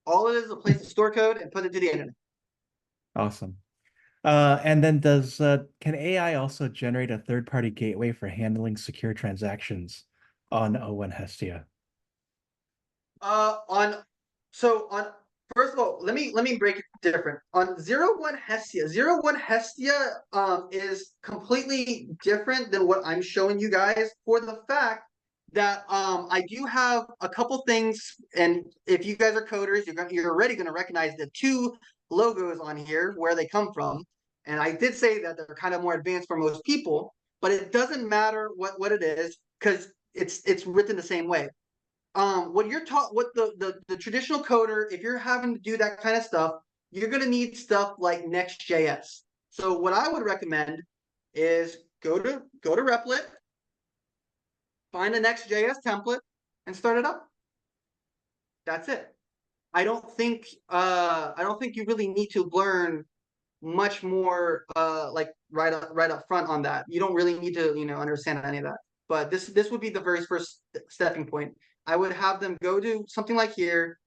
All it is a place to store code and put it to the internet. Awesome. And then can AI also generate a third-party gateway for handling secure transactions on O1 Hestia? On so on first of all, let me break it different. On 01 Hestia is completely different than what I'm showing you guys for the fact that I do have a couple things, and if you guys are coders, you're already gonna recognize the two logos on here where they come from. And I did say that they're kind of more advanced for most people, but it doesn't matter what it is because it's written the same way. What you're taught, what the traditional coder, if you're having to do that kind of stuff, you're going to need stuff like Next.js. So what I would recommend is go to Replit, find a Next.js template, and start it up. That's it. I don't think you really need to learn much more like right up front on that. You don't really need to understand any of that. But this would be the very first stepping point. I would have them go to something like here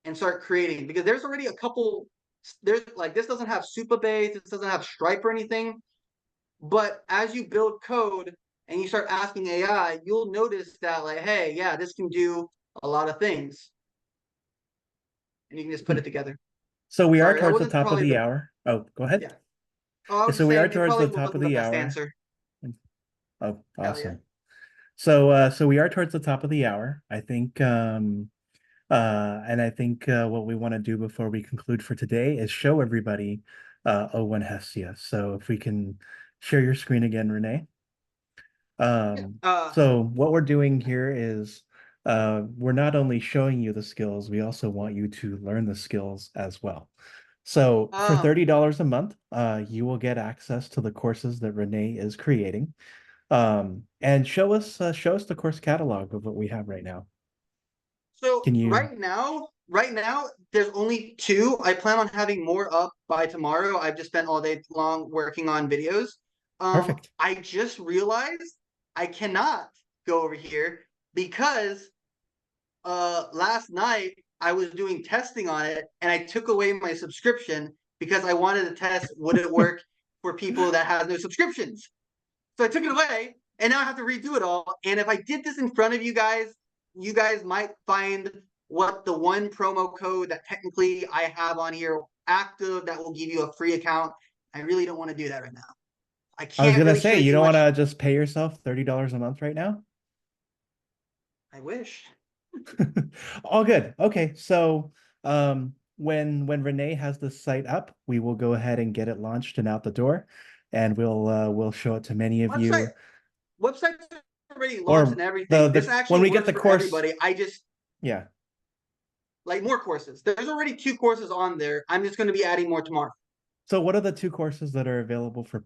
and start creating because there's already a couple. There's like this doesn't have Supabase, this doesn't have Stripe or anything. But as you build code and you start asking AI, you'll notice that like, hey, yeah, this can do a lot of things, and you can just put Hmm. it together. So we are Sorry, that towards the wasn't top of probably the the hour. Oh, go ahead. yeah. Oh, I was So just we are saying it towards the probably top of wasn't the the best hour. answer. Oh, Hell yeah. awesome. So we are towards the top of the hour. I think and I think what we want to do before we conclude for today is show everybody O1 Hestia. So if we can share your screen again, Renee. Yeah. So what we're doing here is we're not only showing you the skills, we also want you to learn the skills as well. So for Um, $30 a month, you will get access to the courses that Renee is creating. And show us the course catalog of what we have right now. so Can you? right now, there's only two. I plan on having more up by tomorrow. I've just spent all day long working on videos. Perfect. I just realized I cannot go over here because last night I was doing testing on it and I took away my subscription because I wanted to test would it work for people that have no subscriptions. So I took it away, and now I have to redo it all. And if I did this in front of you guys might find what the one promo code that technically I have on here active that will give you a free account. I really don't want to do that right now. I I was can't gonna really show say, you you too don't want much. to just pay yourself $30 a month right now? I wish. All good. Okay, so when Renee has the site up, we will go ahead and get it launched and out the door, and we'll show it to many of Website you. website's already launched Or and everything. This when actually we get works the for course, everybody. I just yeah. like more courses. There's already two courses on there. I'm just going to be adding more tomorrow. So what are the two courses that are available for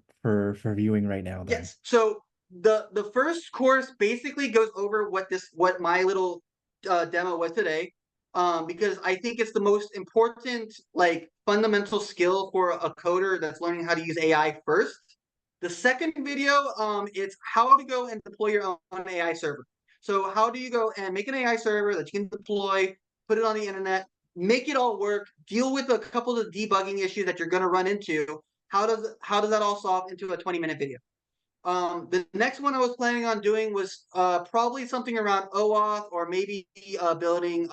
viewing right now then? Yes. So the first course basically goes over what my little demo was today, because I think it's the most important like fundamental skill for a coder that's learning how to use AI first. The second video, it's how to go and deploy your own AI server. So how do you go and make an AI server that you can deploy, put it on the internet, make it all work, deal with a couple of debugging issues that you're going to run into. How does that all solve into a 20-minute video? The next one I was planning on doing was probably something around OAuth or maybe building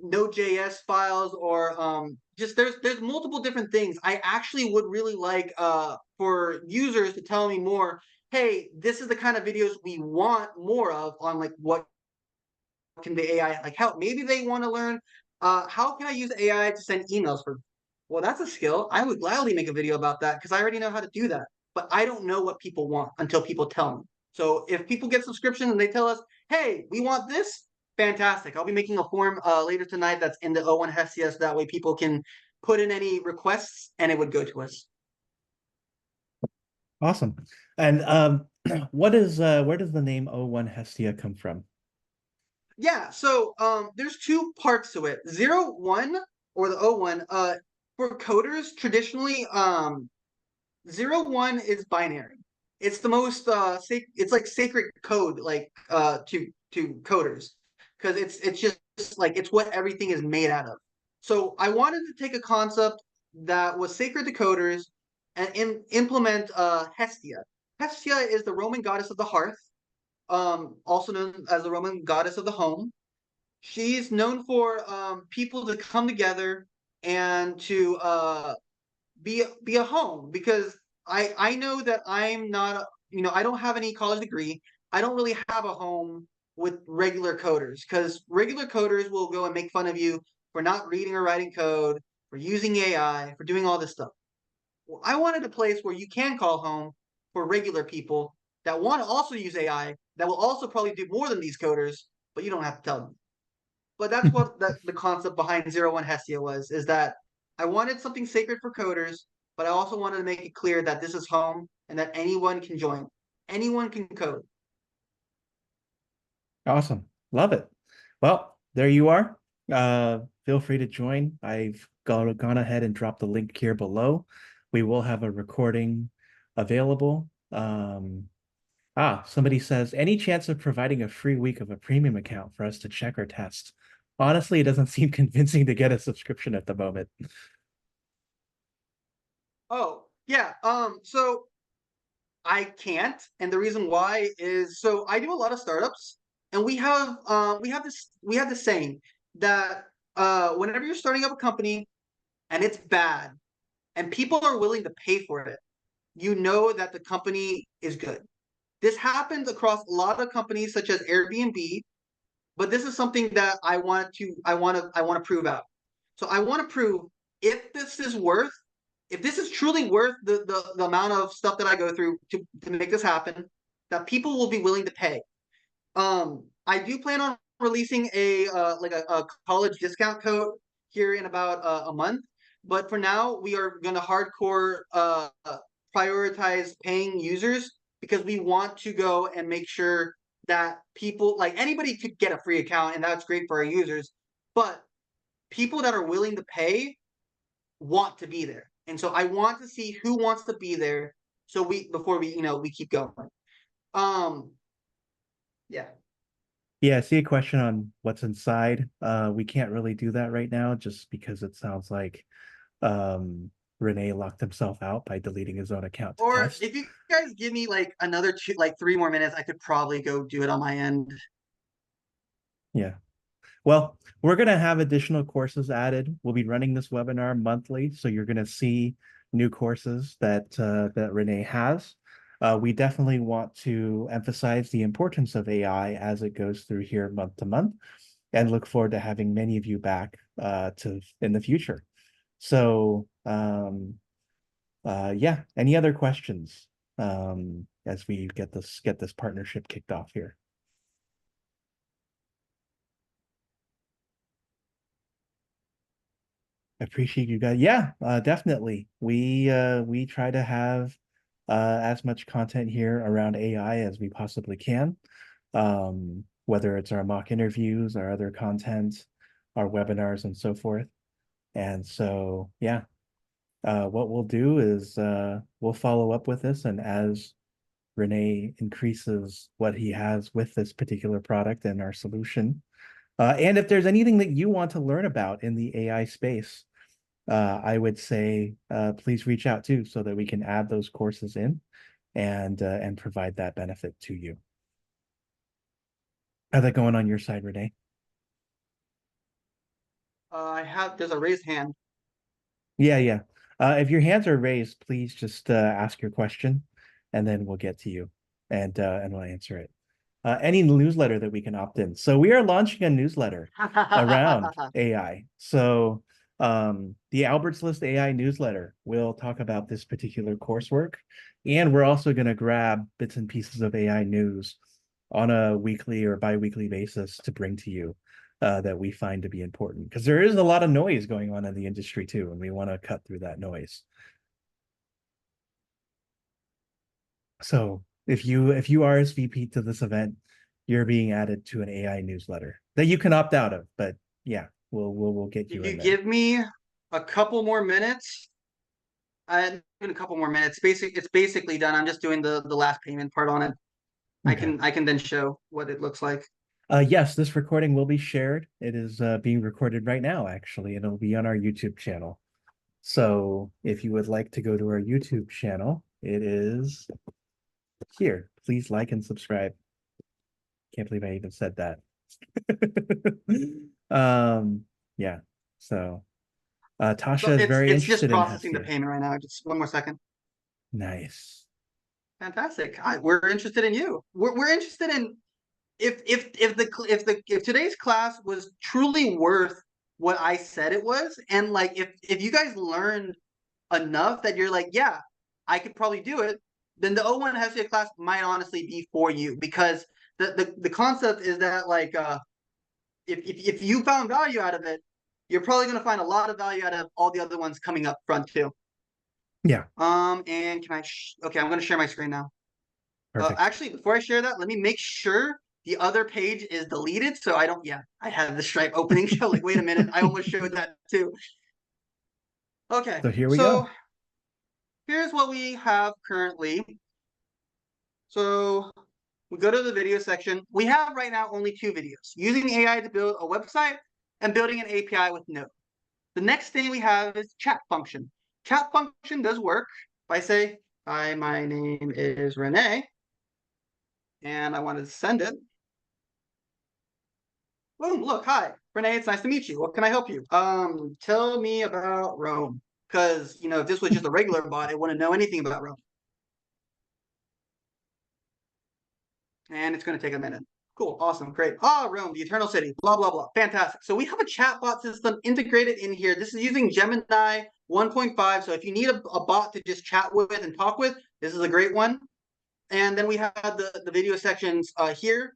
Node.js files or just there's multiple different things. I actually would really like for users to tell me more. Hey, this is the kind of videos we want more of on like what can the AI like help. Maybe they want to learn how can I use AI to send emails for. Well, that's a skill. I would gladly make a video about that because I already know how to do that. but I don't know what people want until people tell me. So if people get subscription and they tell us, hey, we want this, fantastic. I'll be making a form later tonight that's in the O1 Hestia, so that way people can put in any requests and it would go to us. Awesome. And where does the name O1 Hestia come from? Yeah, so there's two parts to it. 0, 1 or the O1, for coders, traditionally 0, 1 is binary. It's the most it's like sacred code, like to coders, because it's just like it's what everything is made out of. So I wanted to take a concept that was sacred to coders and implement Hestia. Hestia is the Roman goddess of the hearth, also known as the Roman goddess of the home. She's known for people to come together and to be a home, because I know that I'm not, I don't have any college degree. I don't really have a home with regular coders, because regular coders will go and make fun of you for not reading or writing code, for using AI, for doing all this stuff. Well, I wanted a place where you can call home for regular people that want to also use AI, that will also probably do more than these coders, but you don't have to tell them. But that's what the concept behind 0, 1 Hestia was, is that I wanted something sacred for coders, but I also wanted to make it clear that this is home and that anyone can join. Anyone can code. Awesome. Love it. Well, there you are. Feel free to join. I've gone ahead and dropped the link here below. We will have a recording available. Somebody says, any chance of providing a free week of a premium account for us to check or test? Honestly, it doesn't seem convincing to get a subscription at the moment. Oh, yeah. So I can't, and the reason why is, so I do a lot of startups, and we have this saying that whenever you're starting up a company and it's bad and people are willing to pay for it, you know that the company is good. This happens across a lot of companies such as Airbnb, but this is something that I want to prove out. So I want to prove if this is worth, if this is truly worth the amount of stuff that I go through to make this happen, that people will be willing to pay. I do plan on releasing a college discount code here in about a month, but for now we are going to hardcore prioritize paying users, because we want to go and make sure that people, like, anybody could get a free account and that's great for our users, but people that are willing to pay want to be there. And so I want to see who wants to be there, so we before we keep going. Um yeah. Yeah, I see a question on what's inside. We can't really do that right now just because it sounds like um, Rene locked himself out by deleting his own account to Or test. if you guys give me like another like 3 more minutes, I could probably go do it on my end. Yeah. Well, we're going to have additional courses added. We'll be running this webinar monthly, so you're going to see new courses that Rene has. We definitely want to emphasize the importance of AI as it goes through here month to month, and look forward to having many of you back to in the future. So, yeah, any other questions as we get this partnership kicked off here? I appreciate you guys. Yeah, definitely. We try to have as much content here around AI as we possibly can. Whether it's our mock interviews, our other content, our webinars, and so forth. And so, yeah, what we'll do is we'll follow up with this, and as Rene increases what he has with this particular product and our solution, and if there's anything that you want to learn about in the AI space, I would say please reach out too, so that we can add those courses in and provide that benefit to you. How's that going on your side, Renee? I have There's a raised hand. Yeah, yeah. If your hands are raised, please just ask your question, and then we'll get to you, and we'll answer it. Any newsletter that we can opt in. So we are launching a newsletter around AI. So The Alberts List AI newsletter will talk about this particular coursework, and we're also going to grab bits and pieces of AI news on a weekly or bi-weekly basis to bring to you that we find to be important, because there is a lot of noise going on in the industry too, and we want to cut through that noise. So if you RSVP to this event, you're being added to an AI newsletter that you can opt out of, but yeah, we'll get you If you in there. give me a couple more minutes, in a couple more minutes, it's basically done. I'm just doing the last payment part on it. Okay. I can then show what it looks like. Yes, this recording will be shared. It is being recorded right now, actually, and it'll be on our YouTube channel. So if you would like to go to our YouTube channel, it is here. Please like and subscribe. Can't believe I even said that. Yeah. So So Tasha is very it's just interested in processing the Hestia. payment right now. Just one more second. Nice. Fantastic. We're interested in you. We're interested in if today's class was truly worth what I said it was, and like if you guys learned enough that you're like, yeah, I could probably do it, then the O1 Hestia class might honestly be for you, because the concept is that like if you found value out of it, you're probably going to find a lot of value out of all the other ones coming up front too. Yeah, And okay, I'm going to share my screen now. perfect. Actually, before I share that, let me make sure the other page is deleted so I don't. Yeah, I have the Stripe opening show. Like, wait a minute, I almost showed that too. Okay, So here we go. so here's what we have currently. So we go to the video section. We have right now only two videos: using AI to build a website and building an API with Node. The next thing we have is chat function. Chat function does work. If I say, hi, my name is Rene, and I wanted to send it. Boom, look, hi, Rene, it's nice to meet you. What can I help you? Tell me about Rome. Because, if this was just a regular bot, it wouldn't know anything about Rome. And it's going to take a minute. Cool, awesome, great. Rome, the eternal city, blah, blah, blah. Fantastic. So we have a chatbot system integrated in here. This is using Gemini 1.5. So if you need a bot to just chat with and talk with, this is a great one. And then we have the video sections here.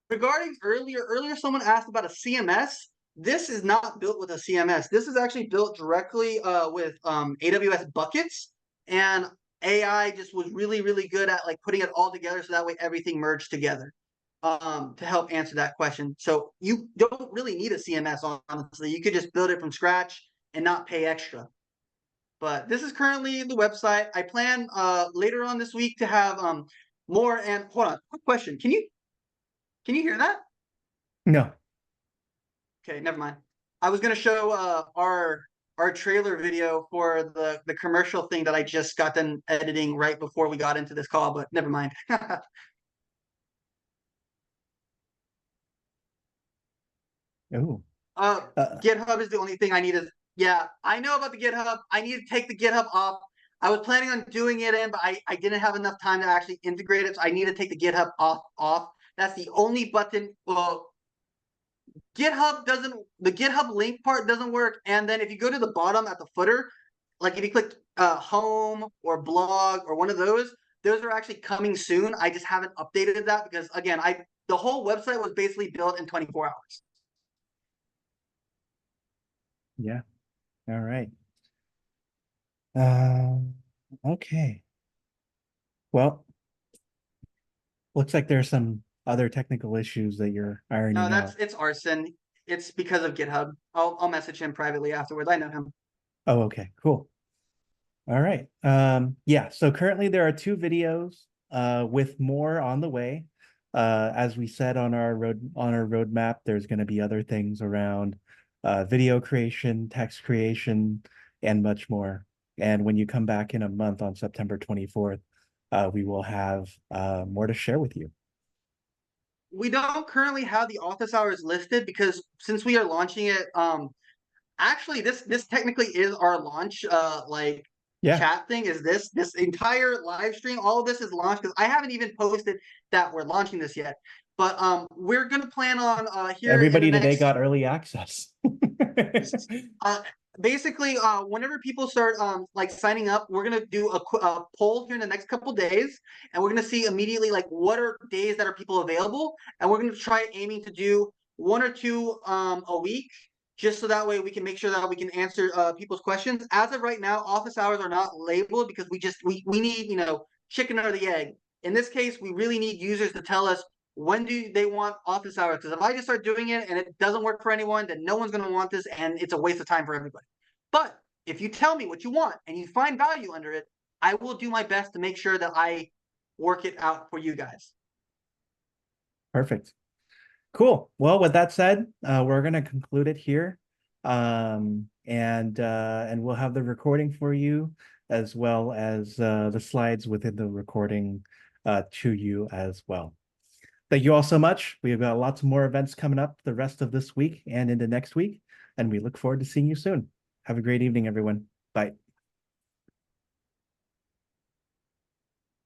Regarding earlier someone asked about a CMS. This is not built with a CMS. This is actually built directly with AWS buckets, and AI just was really good at like putting it all together so that way everything merged together to help answer that question. So you don't really need a CMS, honestly. You could just build it from scratch and not pay extra. But this is currently the website. I plan later on this week to have more. And hold on, quick question. Can you hear that? No. Okay, never mind. I was gonna show our trailer video for the commercial thing that I just got done editing right before we got into this call, but never mind. Oh. uh, Uh, GitHub is the only thing I need to. Yeah, I know about the GitHub. I need to take the GitHub off. I was planning on doing it in, but I didn't have enough time to actually integrate it, so I need to take the GitHub off. That's the only button. Well, GitHub doesn't. The GitHub link part doesn't work. And then if you go to the bottom at the footer, like if you click home or blog or one of those are actually coming soon. I just haven't updated that because again, the whole website was basically built in 24 hours. yeah. All right. Okay. Well, looks like there's some other technical issues that you're No, ironing out. it's arson. It's because of GitHub. I'll message him privately afterwards. I know him. Oh, okay, cool. All right. Yeah, so currently there are two videos with more on the way. As we said on our roadmap, there's going to be other things around video creation, text creation, and much more. And when you come back in a month on September 24th, we will have more to share with you. We don't currently have the office hours listed because since we are launching it, actually this technically is our launch like Yeah, chat thing. Is this entire live stream, all of this is launched because I haven't even posted that we're launching this yet. But we're gonna plan on here in the everybody today next. got early access. Uh, basically, whenever people start like signing up, we're gonna do a poll here in the next couple days, and we're gonna see immediately like what are days that are people available, and we're gonna try aiming to do one or two a week, just so that way we can make sure that we can answer people's questions. As of right now, office hours are not labeled because we need chicken or the egg. In this case, we really need users to tell us when do they want office hours? Because if I just start doing it and it doesn't work for anyone, then no one's going to want this and it's a waste of time for everybody. But if you tell me what you want and you find value under it, I will do my best to make sure that I work it out for you guys. Perfect. Cool. Well, with that said, we're going to conclude it here. And we'll have the recording for you as well as the slides within the recording to you as well. Thank you all so much. We've got lots more events coming up the rest of this week and into next week, and we look forward to seeing you soon. Have a great evening, everyone. Bye.